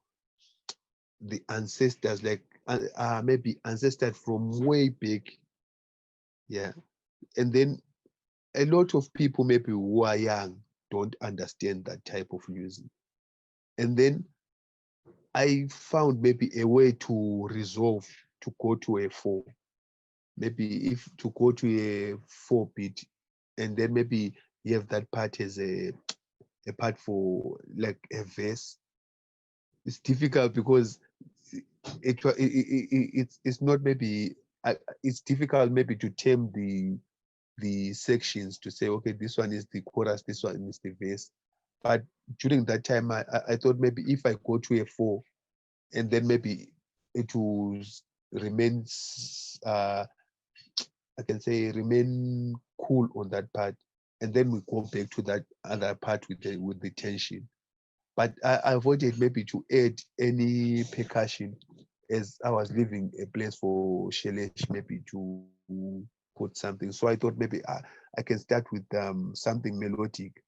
the ancestors, like maybe ancestors from way back. Yeah. And then a lot of people maybe who are young don't understand that type of music. And then I found maybe a way to resolve to go to a four. Maybe if to go to a 4-beat, and then maybe you have that part as a part for like a verse. It's difficult because it's not maybe it's difficult maybe to term the sections to say, okay, this one is the chorus, this one is the verse. But during that time, I thought maybe if I go to a 4, and then maybe it will remain, I can say, remain cool on that part, and then we go back to that other part with the tension. But I avoided maybe to add any percussion, as I was leaving a place for Shailesh maybe to put something. So I thought maybe I can start with something melodic,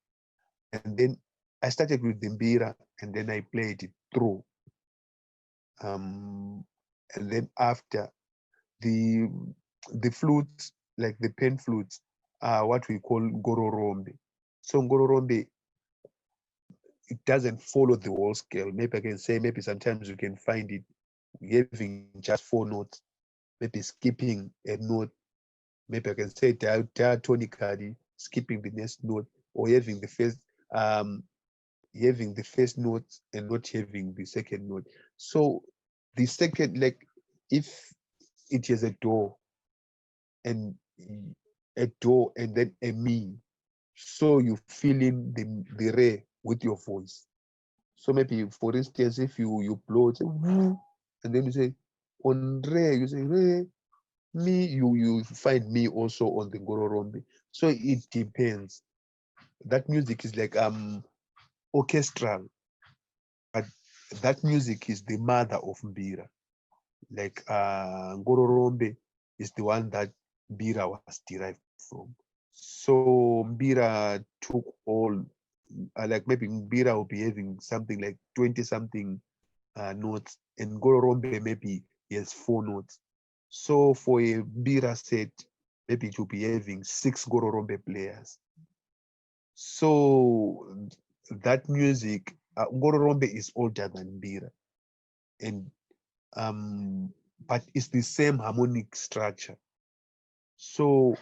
and then I started with the mbira, and then I played it through. and then after the flutes, like the pen flutes, are what we call ngororombe. So ngororombe, it doesn't follow the whole scale. Maybe I can say maybe sometimes you can find it having just 4 notes, maybe skipping a note. Maybe I can say diatonically skipping the next note, or um having the first note and not having the second note. So the second, like if it is a do and then a mi, so you fill in the re with your voice. So maybe, for instance, if you blow, say, woo, and then you say on re, you say re, mi, you find me also on the ngororombe. So it depends. That music is like orchestral, but that music is the mother of mbira. Like ngororombe is the one that mbira was derived from. So mbira took all, like maybe mbira will be having something like 20 something notes, and ngororombe maybe has 4 notes. So for a mbira set, maybe it will be having 6 ngororombe players. So that music, ngororombe is older than mbira, and but it's the same harmonic structure. So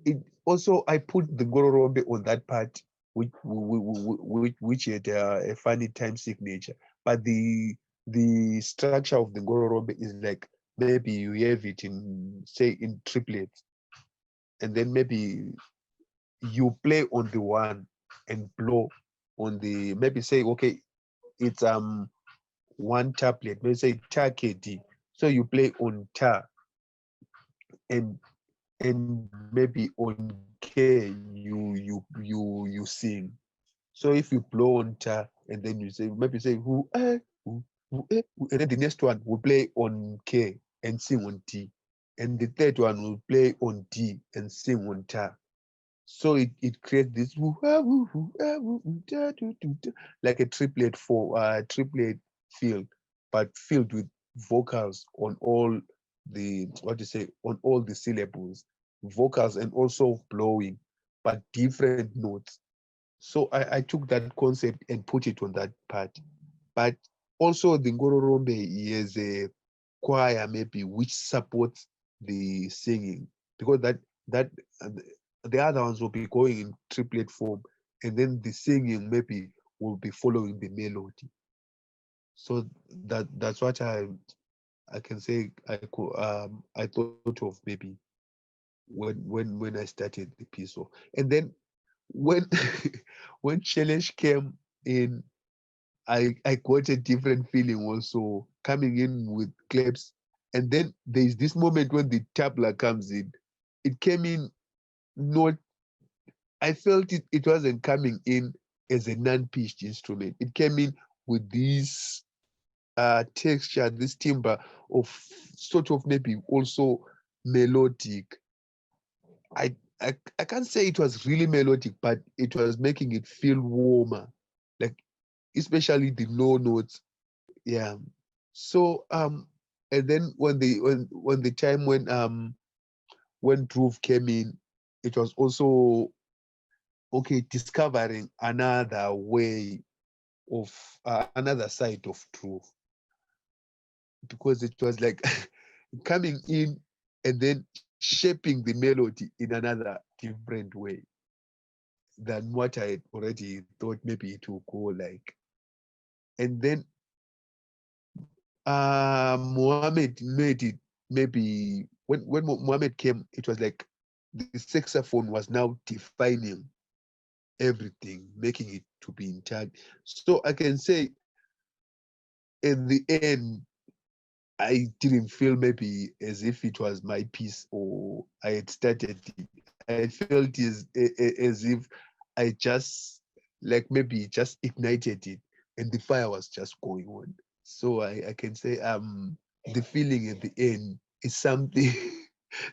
it also, I put the ngororombe on that part, which had a funny time signature, but the structure of the ngororombe is like maybe you have it in, say, in triplets, and then maybe you play on the one and blow on the, maybe say, okay, it's one tablet, maybe say ta kd, so you play on ta, and maybe on k you sing. So if you blow on ta and then you say, maybe say who, and then the next one will play on k and sing on t, and the third one will play on d and sing on ta. So it creates this like a triplet triplet field, but filled with vocals on all the, what you say, on all the syllables, vocals and also blowing, but different notes. So I took that concept and put it on that part. But also the ngororombe is a choir maybe which supports the singing, because that uh, the other ones will be going in triplet form, and then the singing maybe will be following the melody. So that's what I can say I thought of maybe when I started the piece. And then when when Shailesh came in, I got a different feeling also, coming in with claps. And then there's this moment when the tabla comes in. It came in not, I felt it wasn't coming in as a non-pitched instrument. It came in with this texture, this timbre of sort of maybe also melodic. I can't say it was really melodic, but it was making it feel warmer, like especially the low notes. Yeah. So and then when the time when Dhruv came in, it was also okay, discovering another way of another side of Dhruv, because it was like coming in and then shaping the melody in another different way than what I had already thought maybe it would go like. And then Mohammed made it, maybe when Mohammed came, it was like the saxophone was now defining everything, making it to be intact. So I can say in the end, I didn't feel maybe as if it was my piece or I had started it. I felt as if I just, like maybe just ignited it and the fire was just going on. So I can say the feeling at the end is something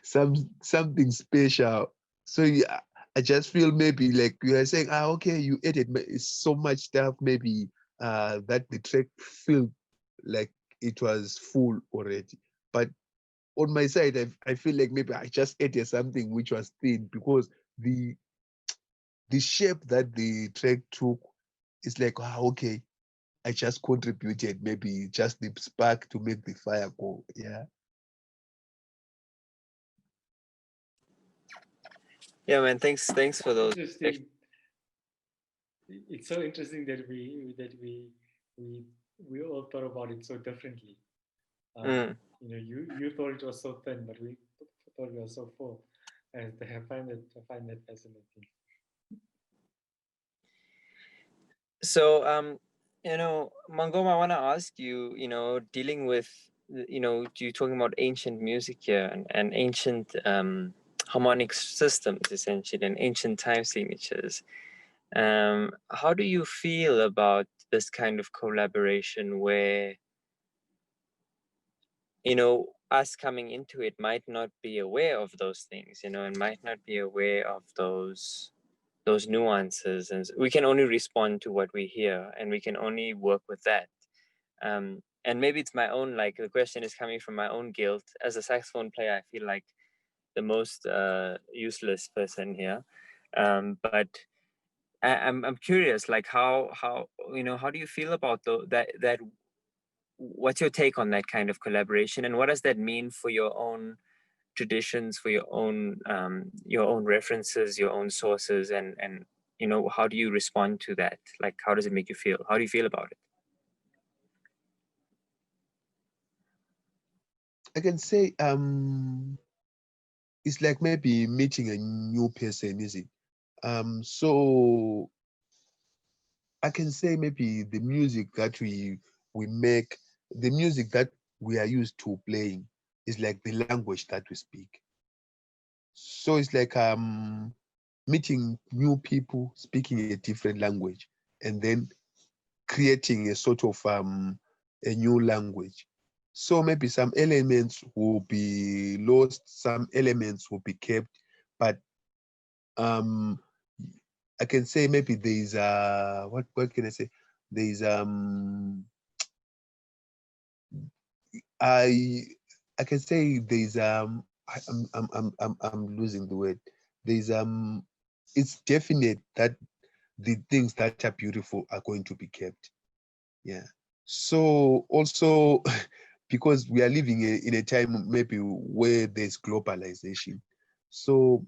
something special. So yeah, I just feel maybe like you are saying, okay, you added so much stuff, maybe that the track felt like it was full already. But on my side, I feel like maybe I just added something which was thin, because the shape that the track took is like, okay, I just contributed maybe just the spark to make the fire go. Yeah. Yeah, man. Thanks for those. Interesting. It's so interesting that we all thought about it so differently. You know, you thought it was so thin, but we thought it was so full. And I find that fascinating. So, you know, Mangoma, I want to ask you, you know, dealing with, you know, you talking about ancient music here and ancient harmonic systems, essentially, and ancient time signatures. How do you feel about this kind of collaboration where, you know, us coming into it might not be aware of those things, you know, and might not be aware of those nuances, and we can only respond to what we hear, and we can only work with that. And maybe it's my own, like, the question is coming from my own guilt as a saxophone player. I feel like the most useless person here, but I'm curious, like, how you know, how do you feel about that what's your take on that kind of collaboration, and what does that mean for your own traditions, for your own references, your own sources, and you know, how do you respond to that? Like, how does it make you feel? How do you feel about it? I can say it's like maybe meeting a new person, is it? So I can say maybe the music that we make, the music that we are used to playing, is like the language that we speak. So it's like meeting new people speaking a different language, and then creating a sort of a new language. So maybe some elements will be lost, some elements will be kept, but I can say maybe there is what can I say? There is I can say there is I'm losing the word. There is it's definite that the things that are beautiful are going to be kept. Yeah. So also because we are living in a time maybe where there's globalization. So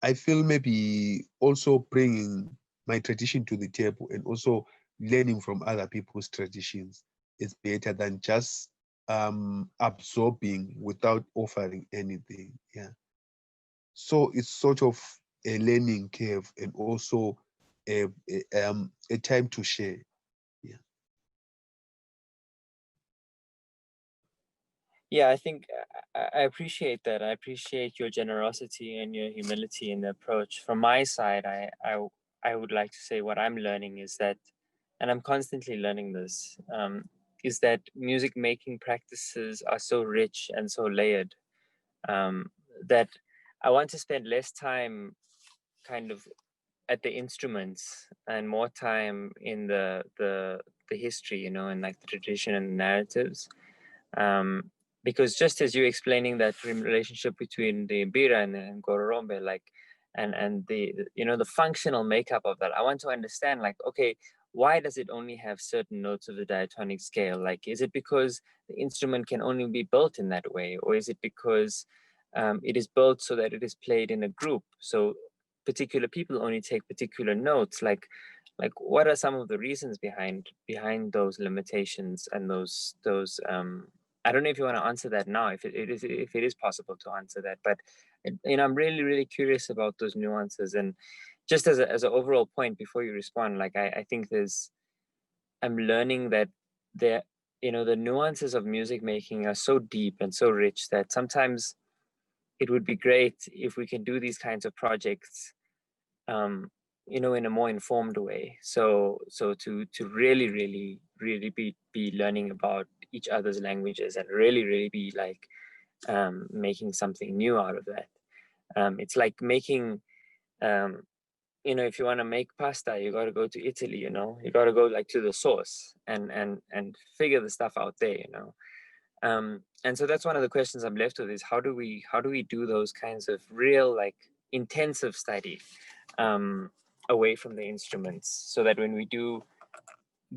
I feel maybe also bringing my tradition to the table and also learning from other people's traditions is better than just absorbing without offering anything. Yeah. So it's sort of a learning curve and also a time to share. Yeah. Yeah, I think I appreciate that. I appreciate your generosity and your humility in the approach. From my side, I would like to say what I'm learning is that, and I'm constantly learning this, is that music making practices are so rich and so layered, that I want to spend less time kind of at the instruments and more time in the history, you know, and like the tradition and the narratives. Because just as you explaining that relationship between the Mbira and the Ngororombe, like, and the, you know, the functional makeup of that, I want to understand, like, okay, why does it only have certain notes of the diatonic scale? Like, is it because the instrument can only be built in that way, or is it because it is built so that it is played in a group, so particular people only take particular notes? Like what are some of the reasons behind those limitations and those I don't know if you want to answer that now, if it is possible to answer that, but you know, I'm really curious about those nuances. And just as an overall point before you respond, like I think I'm learning that there, you know, the nuances of music making are so deep and so rich that sometimes it would be great if we can do these kinds of projects, you know, in a more informed way. So to really be learning about each other's languages and really be like making something new out of that. It's like making if you want to make pasta, you got to go to Italy, you got to go like to the source and figure the stuff out there, and so that's one of the questions I'm left with is how do we do those kinds of real like intensive study away from the instruments, so that when we do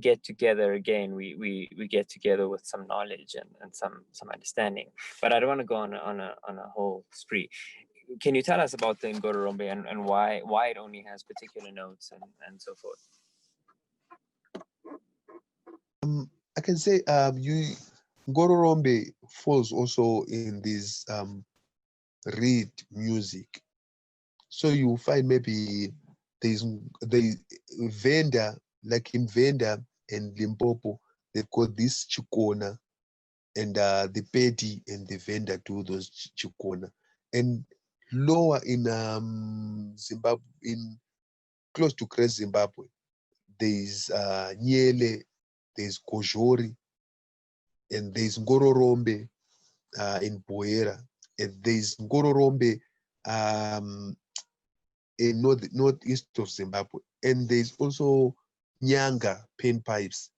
get together again, we get together with some knowledge and some understanding. But I don't want to go on a whole spree. Can you tell us about the Ngororombe and why it only has particular notes and so forth? I can say Ngororombe falls also in this reed music. So you find maybe there's Venda, like in Venda and Limpopo, they've got this chikona, and the Pedi and the Venda do those chikona. And lower in Zimbabwe, in close to Crest, Zimbabwe, there's Nyele, there's Kojori, and there's Ngororombe in Boera, and there's Ngororombe in northeast of Zimbabwe, and there's also Nyanga panpipes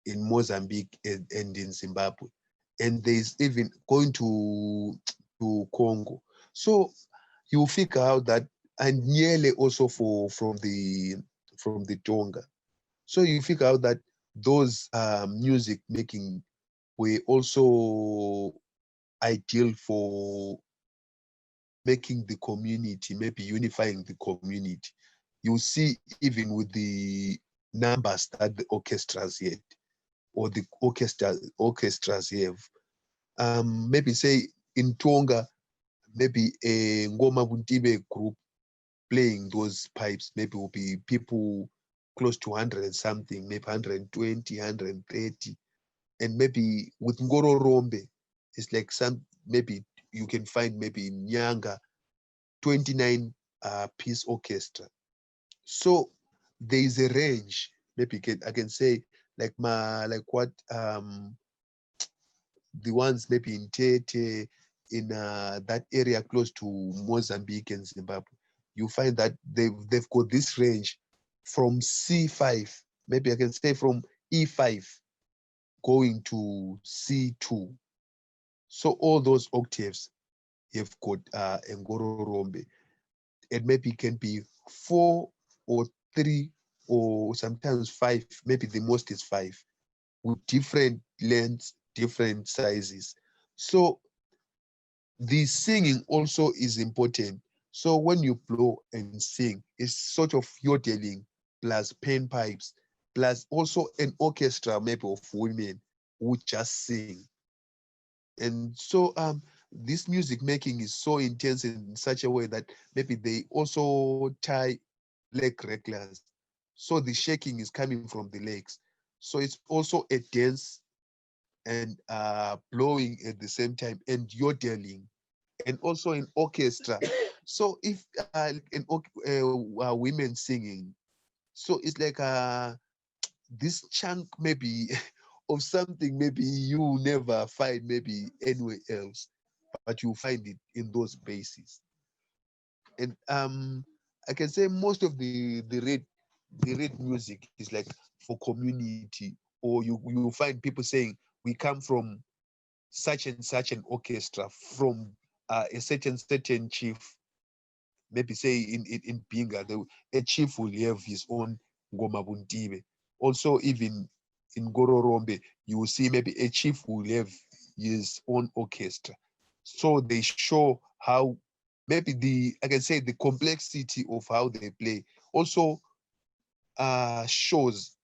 in Mozambique and in Zimbabwe, and there's even going to Congo. So you figure out that, and Nyele also from the Tonga. So you figure out that those music making were also ideal for making the community, maybe unifying the community. You see, even with the numbers that the orchestras had, or the orchestras have, maybe say in Tonga, maybe a Ngoma Buntibe group playing those pipes, maybe will be people close to 100 and something, maybe 120, 130. And maybe with Ngororombe, it's like maybe you can find maybe in Nyanga, 29 piece orchestra. So there is a range. Maybe I can say like what the ones maybe in Tete, in that area close to Mozambique and Zimbabwe. You find that they've got this range from C5, maybe I can say from E5 going to C2. So all those octaves have got Ngororombe. It maybe can be 4 or 3 or sometimes 5, maybe the most is 5, with different lengths, different sizes. So the singing also is important. So when you blow and sing, it's sort of yodeling plus panpipes, plus also an orchestra maybe of women who just sing. And so this music making is so intense in such a way that maybe they also tie leg reckless. So the shaking is coming from the legs. So it's also a dance and blowing at the same time and yodeling, and also in orchestra. So if women singing, so it's like this chunk maybe of something maybe you never find maybe anywhere else, but you find it in those bases. And I can say most of the red music is like for community, or you find people saying we come from such and such an orchestra, from a certain chief. Maybe say in Binga, a chief will have his own Ngoma Buntibe. Also, even in Ngororombe, you will see maybe a chief will have his own orchestra. So they show how maybe I can say the complexity of how they play also shows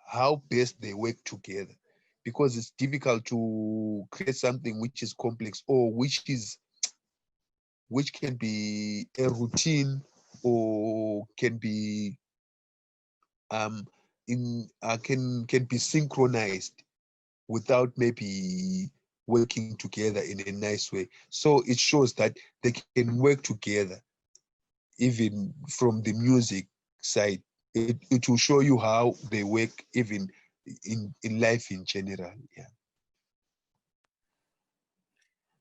how best they work together, because it's difficult to create something which is complex, or which can be a routine, or can be can be synchronized without maybe working together in a nice way. So it shows that they can work together even from the music side. It will show you how they work even in life in general. Yeah.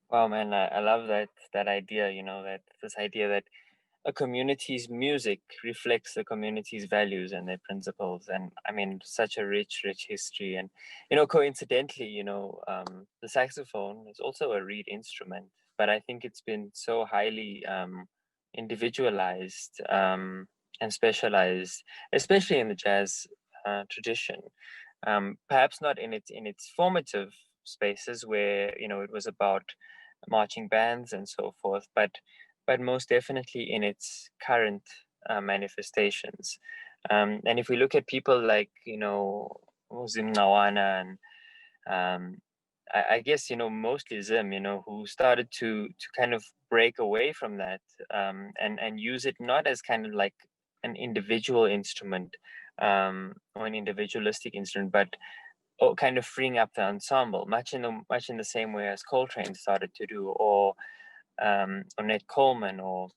Wow, man, I love that idea, that this idea that a community's music reflects the community's values and their principles. And I mean, such a rich history. And, coincidentally, the saxophone is also a reed instrument, but I think it's been so highly individualized and specialized, especially in the jazz tradition. Perhaps not in its formative spaces where, it was about marching bands and so forth, but most definitely in its current manifestations. And if we look at people like, Zim and I guess, mostly Zim, who started to kind of break away from that and use it not as kind of like an individual instrument or an individualistic instrument, but kind of freeing up the ensemble, much in the same way as Coltrane started to do, or Ned Coleman, or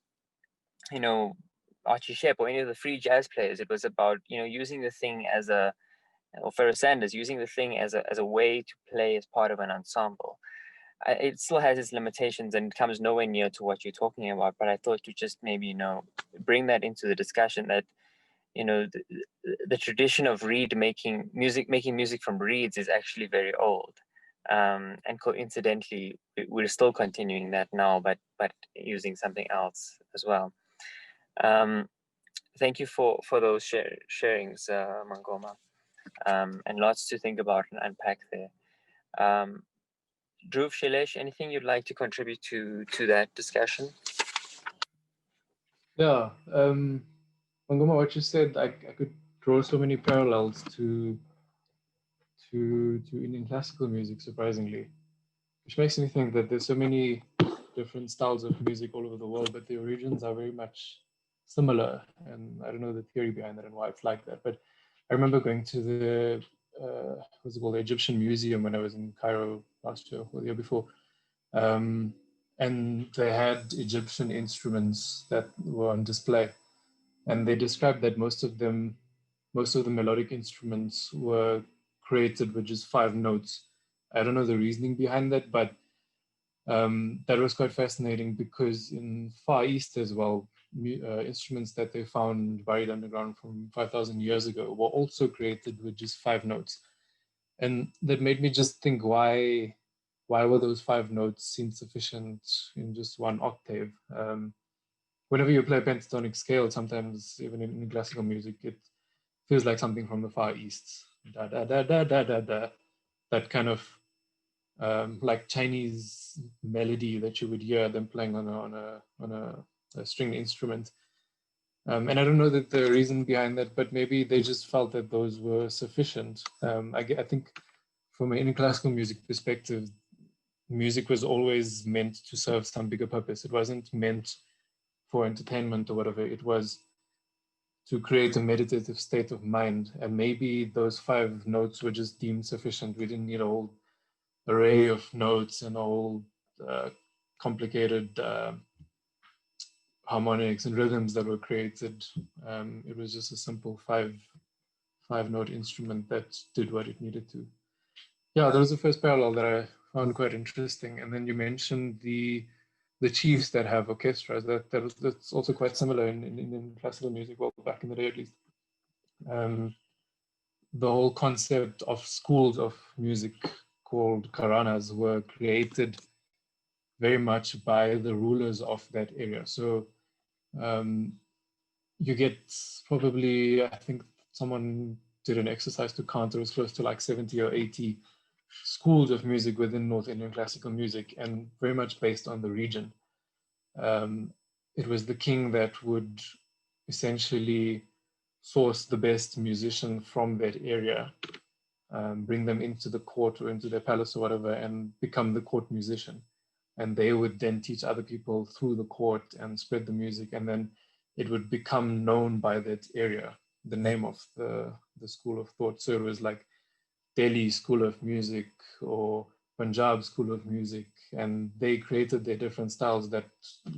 Archie Shepp, or any of the free jazz players. It was about using the thing as or Pharoah Sanders using the thing as a way to play as part of an ensemble. It still has its limitations and comes nowhere near to what you're talking about. But I thought to just maybe bring that into the discussion, that the tradition of making music from reeds is actually very old. And coincidentally, we're still continuing that now, but using something else as well. Thank you for those sharings, Mangoma, and lots to think about and unpack there. Dhruv, Shailesh, anything you'd like to contribute to that discussion? Yeah, Mangoma, what you said, I could draw so many parallels to Indian classical music, surprisingly, which makes me think that there's so many different styles of music all over the world, but the origins are very much similar. And I don't know the theory behind that and why it's like that, but I remember going to the what's it called, the Egyptian Museum when I was in Cairo last year or the year before, and they had Egyptian instruments that were on display, and they described that most of the melodic instruments were created with just 5 notes. I don't know the reasoning behind that, but that was quite fascinating, because in Far East as well, instruments that they found buried underground from 5,000 years ago were also created with just 5 notes. And that made me just think, why were those 5 notes insufficient in just 1 octave? Whenever you play a pentatonic scale, sometimes even in classical music, it feels like something from the Far East. Da da da da da da da. That kind of like Chinese melody that you would hear them playing on a string instrument. And I don't know the reason behind that, but maybe they just felt that those were sufficient. I think from an classical music perspective, music was always meant to serve some bigger purpose. It wasn't meant for entertainment or whatever. It was to create a meditative state of mind. And maybe those 5 notes were just deemed sufficient. We didn't need a whole array of notes and all complicated harmonics and rhythms that were created. It was just a simple 5-note instrument that did what it needed to. Yeah, that was the first parallel that I found quite interesting. And then you mentioned the chiefs that have orchestras. That's also quite similar in classical music, well, back in the day at least. The whole concept of schools of music called Qaranas were created very much by the rulers of that area. So you get probably, I think someone did an exercise to count, it was close to like 70 or 80 schools of music within North Indian classical music, and very much based on the region. It was the king that would essentially source the best musician from that area, bring them into the court or into their palace or whatever, and become the court musician. And they would then teach other people through the court and spread the music, and then it would become known by that area, the name of the school of thought. So it was like Delhi School of Music or Punjab School of Music, and they created their different styles that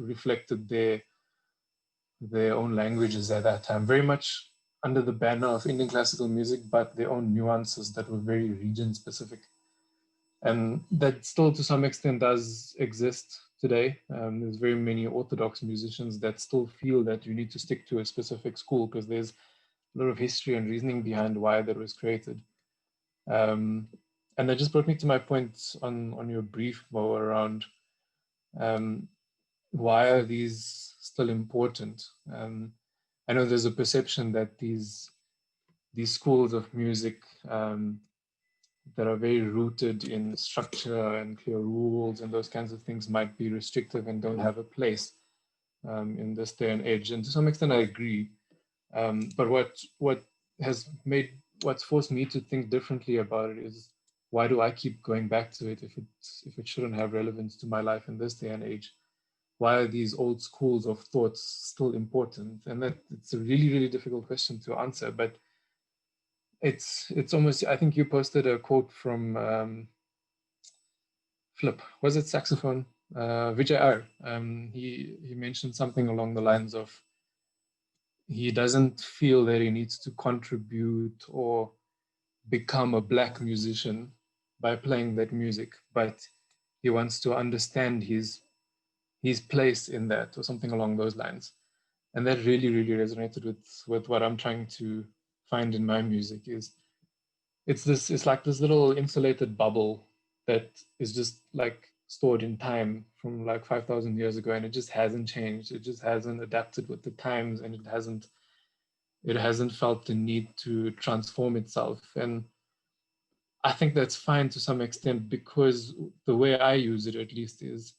reflected their own languages at that time, very much under the banner of Indian classical music, but their own nuances that were very region specific. And that still to some extent does exist today. There's very many orthodox musicians that still feel that you need to stick to a specific school because there's a lot of history and reasoning behind why that was created. And that just brought me to my point on your brief, Mo, around why are these still important? I know there's a perception that these schools of music that are very rooted in structure and clear rules and those kinds of things might be restrictive and don't have a place in this day and age. And to some extent, I agree. But what's forced me to think differently about it is, why do I keep going back to it if it shouldn't have relevance to my life in this day and age? Why are these old schools of thoughts still important? And that it's a really, really difficult question to answer, but it's almost, I think you posted a quote from Flip, was it Saxophone? Vijay he mentioned something along the lines of, he doesn't feel that he needs to contribute or become a black musician by playing that music, but he wants to understand his place in that, or something along those lines. And that really, really resonated with what I'm trying to find in my music. It's like this little insulated bubble that is just like stored in time from like 5,000 years ago, and it just hasn't changed. It just hasn't adapted with the times, and it hasn't felt the need to transform itself. And I think that's fine to some extent, because the way I use it, at least, is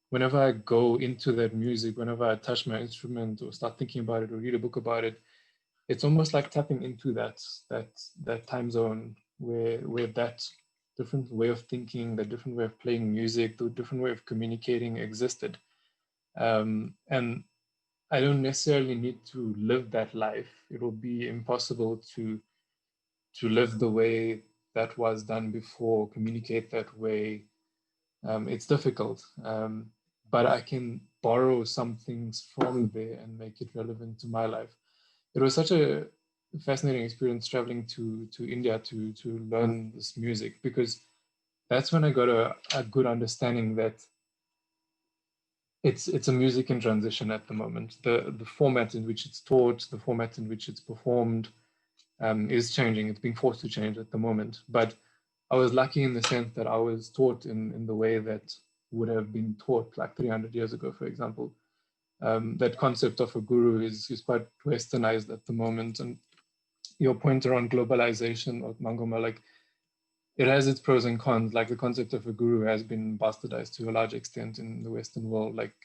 whenever I go into that music, whenever I touch my instrument or start thinking about it or read a book about it, it's almost like tapping into that time zone where that different way of thinking, the different way of playing music, the different way of communicating existed. And I don't necessarily need to live that life. It will be impossible to live the way that was done before, communicate that way. It's difficult, but I can borrow some things from there and make it relevant to my life. It was such a fascinating experience traveling to India to learn this music, because that's when I got a good understanding that it's a music in transition at the moment. The format in which it's taught, the format in which it's performed is changing. It's being forced to change at the moment. But I was lucky in the sense that I was taught in the way that would have been taught like 300 years ago, for example. That concept of a guru is quite westernized at the moment. And your point around globalization of Mangoma, like, it has its pros and cons. Like, the concept of a guru has been bastardized to a large extent in the Western world. Like,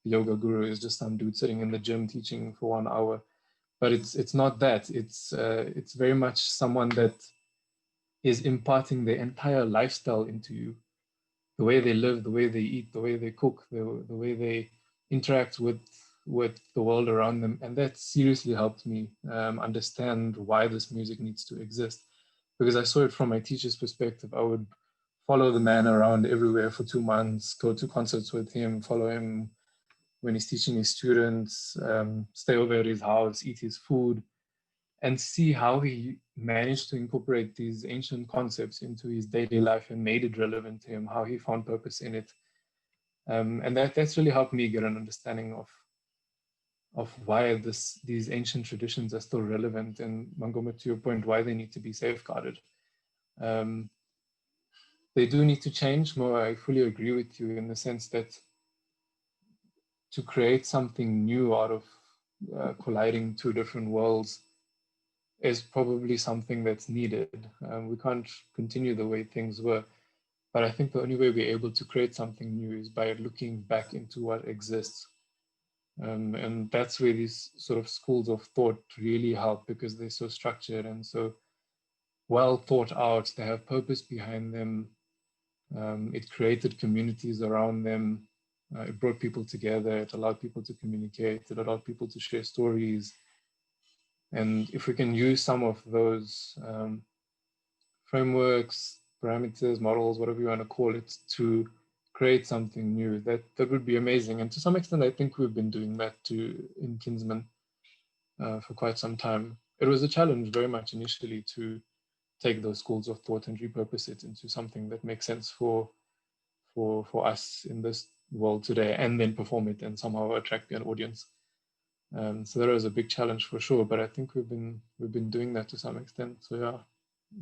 the yoga guru is just some dude sitting in the gym teaching for 1 hour. But it's not that. It's very much someone that is imparting their entire lifestyle into you. The way they live, the way they eat, the way they cook, the way they interact with the world around them. And that seriously helped me understand why this music needs to exist. Because I saw it from my teacher's perspective. I would follow the man around everywhere for 2 months, go to concerts with him, follow him when he's teaching his students, stay over at his house, eat his food, and see how he managed to incorporate these ancient concepts into his daily life and made it relevant to him, how he found purpose in it. And that's really helped me get an understanding of why these ancient traditions are still relevant, and Mangoma, to your point, why they need to be safeguarded. They do need to change more. I fully agree with you in the sense that to create something new out of colliding two different worlds is probably something that's needed. We can't continue the way things were, but I think the only way we're able to create something new is by looking back into what exists. And that's where these sort of schools of thought really help, because they're so structured and so well thought out. They have purpose behind them. It created communities around them. It brought people together. It allowed people to communicate. It allowed people to share stories. And if we can use some of those frameworks, parameters, models, whatever you want to call it, to create something new, that would be amazing. And to some extent, I think we've been doing that too in Kinsmen for quite some time. It was a challenge very much initially to take those schools of thought and repurpose it into something that makes sense for us in this world today and then perform it and somehow attract an audience. So that was a big challenge for sure, but I think we've been doing that to some extent. So yeah,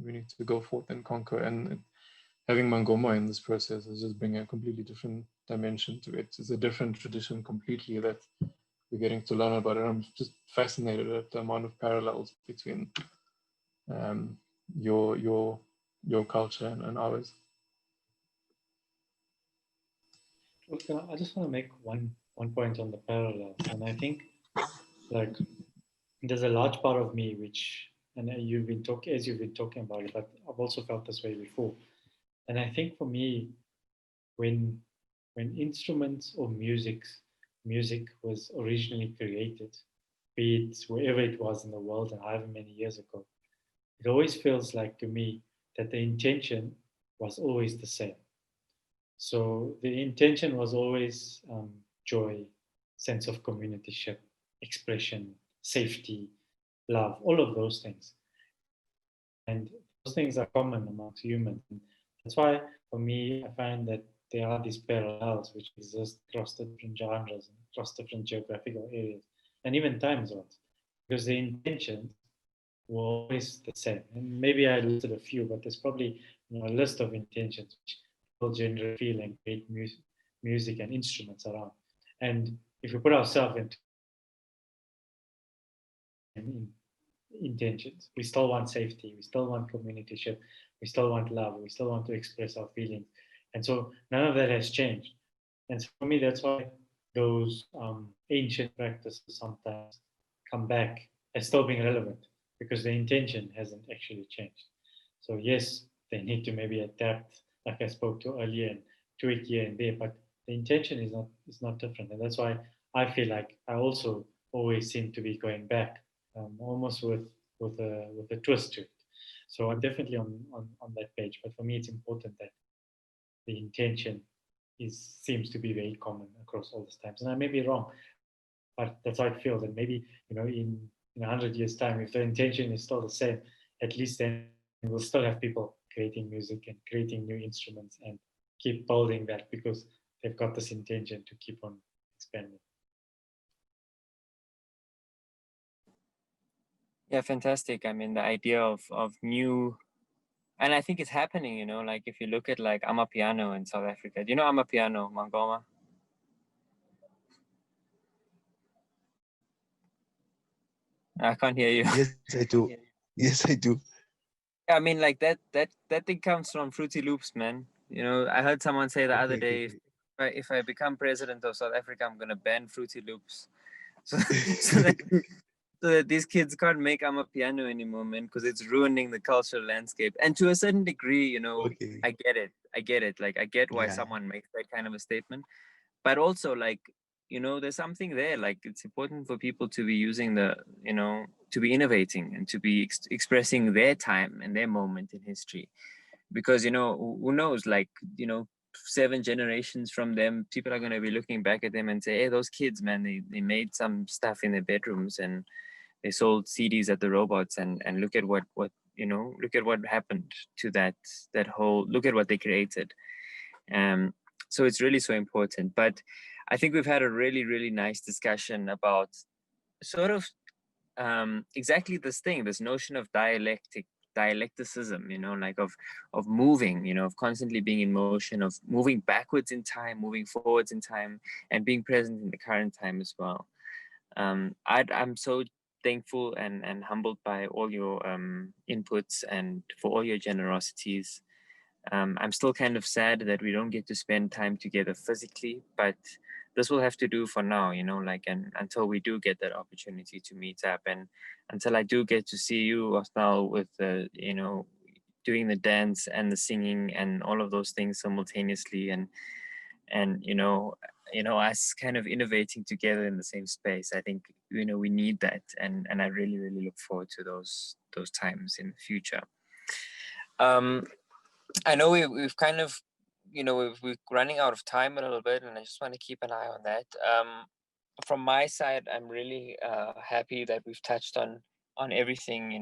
we need to go forth and conquer. And having Mangoma in this process is just bringing a completely different dimension to it. It's a different tradition completely that we're getting to learn about it. I'm just fascinated at the amount of parallels between your culture and ours. Okay, I just want to make one point on the parallels, and I think like there's a large part of me which, and you've been talking about it, but I've also felt this way before, and I think for me, when instruments or music was originally created, be it wherever it was in the world and however many years ago, it always feels like to me that the intention was always the same. So the intention was always joy, sense of communityship, expression, safety, love, all of those things. And those things are common amongst humans. And that's why, for me, I find that there are these parallels which exist across the different genres and across different geographical areas and even time zones, because the intentions were always the same. And maybe I listed a few, but there's probably a list of intentions which people generally feel and create music and instruments around. And if we put ourselves in intentions, we still want safety, we still want communityship, we still want love, we still want to express our feelings. And so none of that has changed. And so for me, that's why those ancient practices sometimes come back as still being relevant, because the intention hasn't actually changed. So yes, they need to maybe adapt, like I spoke to earlier, and tweak here and there, but the intention is not different. And that's why I feel like I also always seem to be going back, almost with a twist to it. So I'm definitely on that page. But for me, it's important that the intention seems to be very common across all these times. And I may be wrong, but that's how it feels. And maybe in 100 years' time, if the intention is still the same, at least then we'll still have people creating music and creating new instruments and keep building that, because they've got this intention to keep on expanding. Yeah, fantastic. I mean, the idea of new, and I think it's happening, like if you look at like Amapiano in South Africa. Do you know Amapiano, Mangoma? I can't hear you. Yes, I do. Yes, I do. I mean, like that thing comes from Fruity Loops, man. I heard someone say the other day, if I become president of South Africa, I'm gonna ban Fruity Loops, so that these kids can't make Amapiano anymore, man, because it's ruining the cultural landscape. And to a certain degree, I get it. Like I get why someone makes that kind of a statement, but also like there's something there. Like it's important for people to be using to be innovating and to be expressing their time and their moment in history, because who knows, like 7 generations from them, people are going to be looking back at them and say, hey, those kids, man, they made some stuff in their bedrooms and they sold CDs at the robots, and look at what look at what happened to that whole, look at what they created. So it's really so important. But I think we've had a really, really nice discussion about sort of exactly this thing, this notion of dialecticism, like of moving, of constantly being in motion, of moving backwards in time, moving forwards in time, and being present in the current time as well. I'm so thankful and humbled by all your inputs and for all your generosities. I'm still kind of sad that we don't get to spend time together physically, but this will have to do for now, and until we do get that opportunity to meet up, and until I do get to see you, Othnell, with the, doing the dance and the singing and all of those things simultaneously, and us kind of innovating together in the same space. I think, we need that. And I really, really look forward to those times in the future. I know we've kind of, we're running out of time a little bit, and I just want to keep an eye on that. From my side, I'm really happy that we've touched on everything,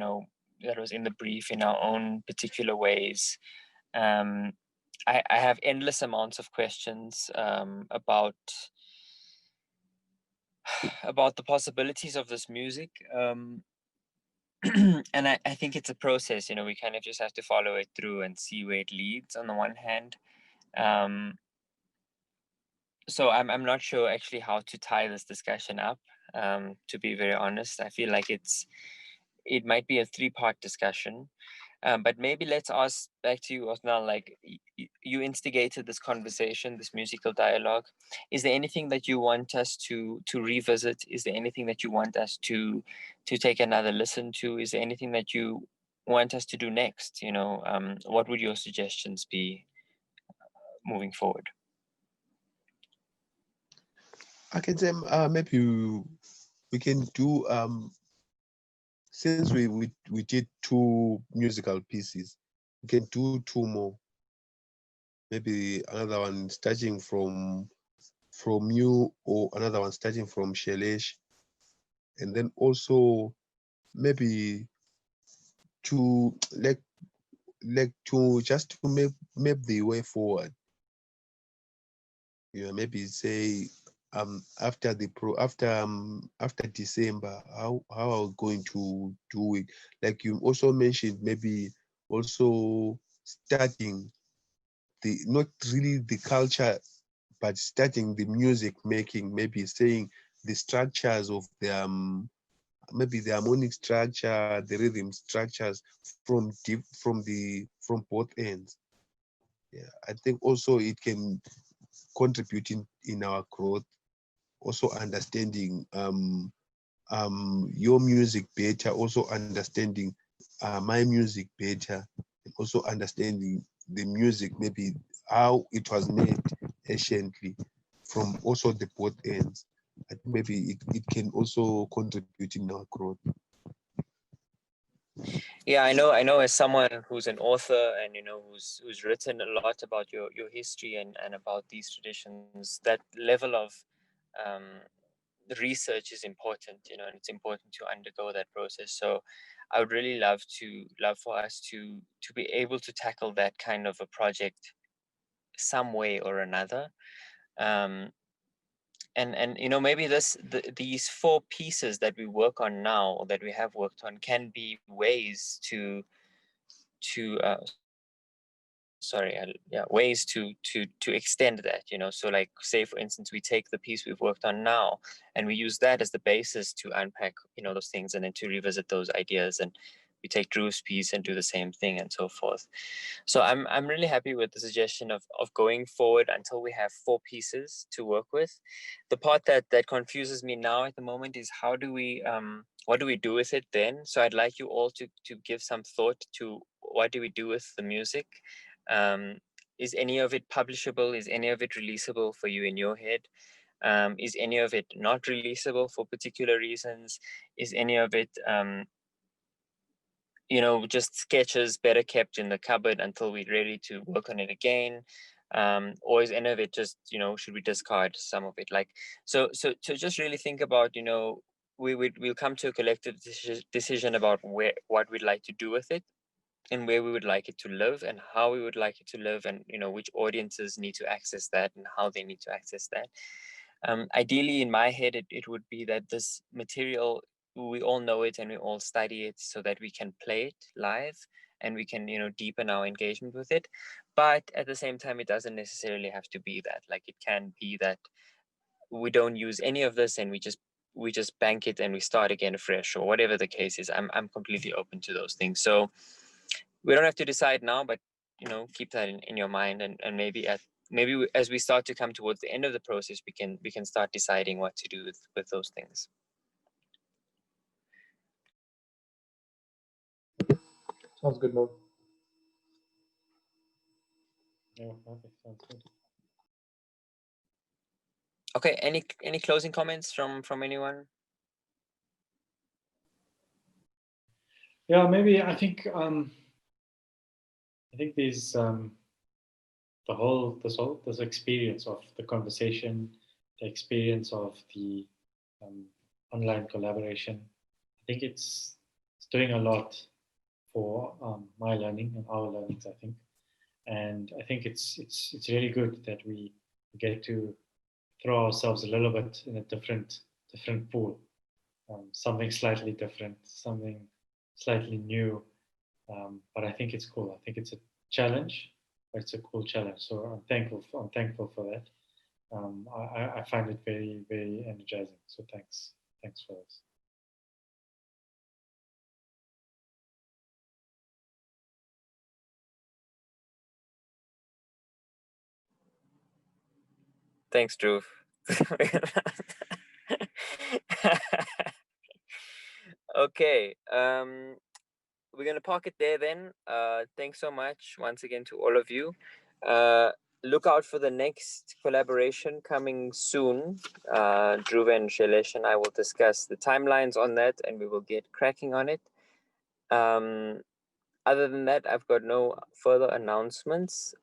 that was in the brief in our own particular ways. I have endless amounts of questions about the possibilities of this music. And I think it's a process, you know, we kind of just have to follow it through and see where it leads on the one hand. So I'm not sure actually how to tie this discussion up, to be very honest. I feel like it might be a 3-part discussion. But maybe let's ask back to you, Othnell, like you instigated this conversation, this musical dialogue. Is there anything that you want us to revisit? Is there anything that you want us to take another listen to? Is there anything that you want us to do next? You know, what would your suggestions be moving forward? I can say maybe we can do since we did 2 musical pieces, we can do 2 more. Maybe another one starting from you, or another one starting from Shailesh, and then also maybe to like to just to map the way forward. You know, maybe say after December, how are we going to do it? Like you also mentioned, maybe also starting the, not really the culture, but starting the music making, maybe saying the structures of the maybe the harmonic structure, the rhythm structures from both ends. Yeah, I think also it can contribute in our growth. Also understanding your music better, also understanding my music better, and also understanding the music, maybe how it was made anciently from also the both ends. I think maybe it can also contribute in our growth. Yeah, I know as someone who's an author and, you know, who's written a lot about your history and about these traditions, that level of the research is important, you know, and it's important to undergo that process. So I would really love for us to be able to tackle that kind of a project some way or another. And you know, maybe these 4 pieces that we work on now, or that we have worked on, can be ways to ways to extend that, you know. So like, say for instance, we take the piece we've worked on now and we use that as the basis to unpack, you know, those things, and then to revisit those ideas, and we take Dhruv's piece and do the same thing, and so forth. So I'm really happy with the suggestion of going forward until we have 4 pieces to work with. The part that confuses me now at the moment is, how do we what do we do with it then? So I'd like you all to give some thought to, what do we do with the music? Is any of it publishable? Is any of it releasable for you in your head? Is any of it not releasable for particular reasons? Is any of it you know, just sketches better kept in the cupboard until we're ready to work on it again? Or is any of it just, you know, should we discard some of it? Like, so to just really think about, you know, we'll come to a collective decision about what we'd like to do with it, and where we would like it to live, and how we would like it to live, and, you know, which audiences need to access that and how they need to access that. Ideally, in my head, it would be that this material, we all know it and we all study it so that we can play it live and we can, you know, deepen our engagement with it. But at the same time, it doesn't necessarily have to be that. Like, it can be that we don't use any of this and we just bank it and we start again fresh, or whatever the case is. I'm completely open to those things. So we don't have to decide now, but, you know, keep that in your mind, and maybe as we start to come towards the end of the process, we can start deciding what to do with those things. Sounds good, Mo. Yeah, perfect. Sounds good. Okay, any closing comments from anyone? Yeah, maybe I think these this experience of the conversation, the experience of the online collaboration, I think it's doing a lot for my learning and our learnings, I think. And I think it's really good that we get to throw ourselves a little bit in a different pool, something slightly different, something slightly new. But I think it's cool. I think it's a challenge, but it's a cool challenge. So I'm thankful for that. I find it very, very energizing. So thanks for this. Thanks, Dhruv. Okay, we're gonna park it there then. Thanks so much once again to all of you. Look out for the next collaboration coming soon. Dhruv and Shailesh and I will discuss the timelines on that, and we will get cracking on it. Other than that, I've got no further announcements.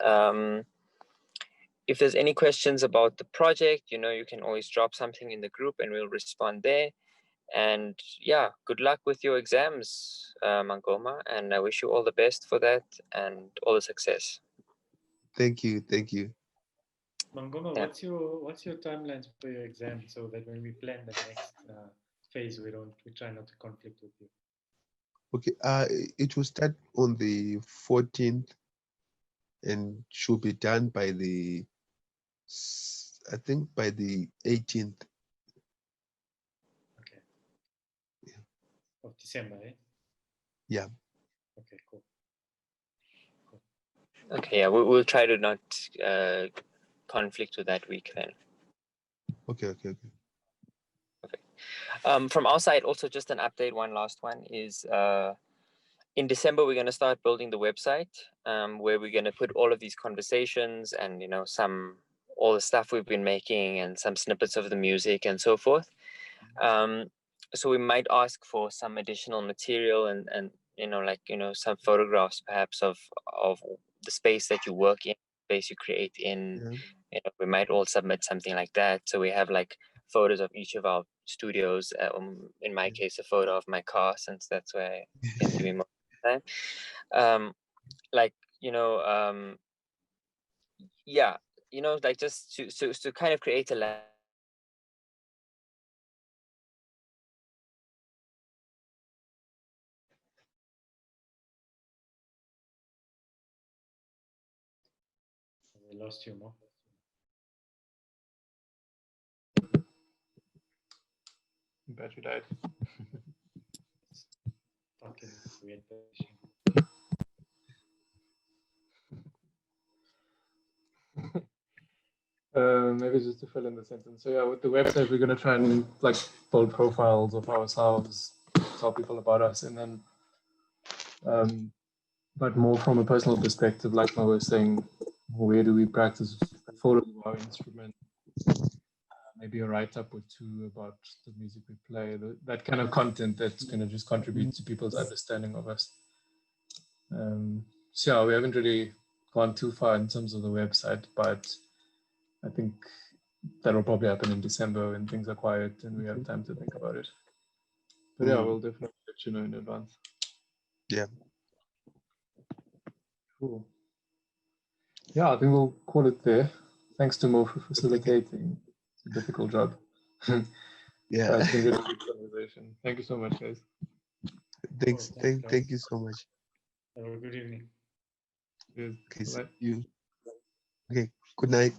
If there's any questions about the project, you can always drop something in the group and we'll respond there. And yeah, good luck with your exams, Mangoma, and I wish you all the best for that and all the success. Thank you. Mangoma, Yeah. what's your timelines for your exam, so that when we plan the next phase, we try not to conflict with you. Okay, it will start on the 14th and should be done by the, I think by the 18th. Okay. Yeah. Of December, eh? Yeah. Okay, cool. Okay, yeah, we'll try to not conflict with that week then. Okay. From our side, also just an update, one last one is in December, we're going to start building the website where we're going to put all of these conversations and, all the stuff we've been making and some snippets of the music and so forth. So we might ask for some additional material and some photographs perhaps of the space that you work in, space you create in. Yeah. We might all submit something like that. So we have like photos of each of our studios. In my case, a photo of my car, since that's where I tend to be most of the time. Just to kind of create a We lost you, Mo. Battery died. Fucking weird position. Maybe just to fill in the sentence. So yeah, with the website, we're gonna try and build profiles of ourselves, tell people about us, and then, but more from a personal perspective, like Mo was saying, where do we practice photos of our instrument? Maybe a write-up or two about the music we play, that kind of content that's gonna just contribute to people's understanding of us. So yeah, we haven't really gone too far in terms of the website, but I think that'll probably happen in December when things are quiet and we have time to think about it. But yeah, we'll definitely let you know in advance. Yeah. Cool. Yeah, I think we'll call it there. Thanks to Mo for facilitating. It's a difficult job. Yeah. It's been a really good conversation. Thank you so much, guys. Thanks. Oh, thanks, Thank you so much. Have a good evening. Cheers. Okay, see Bye-bye. you. Okay, good night.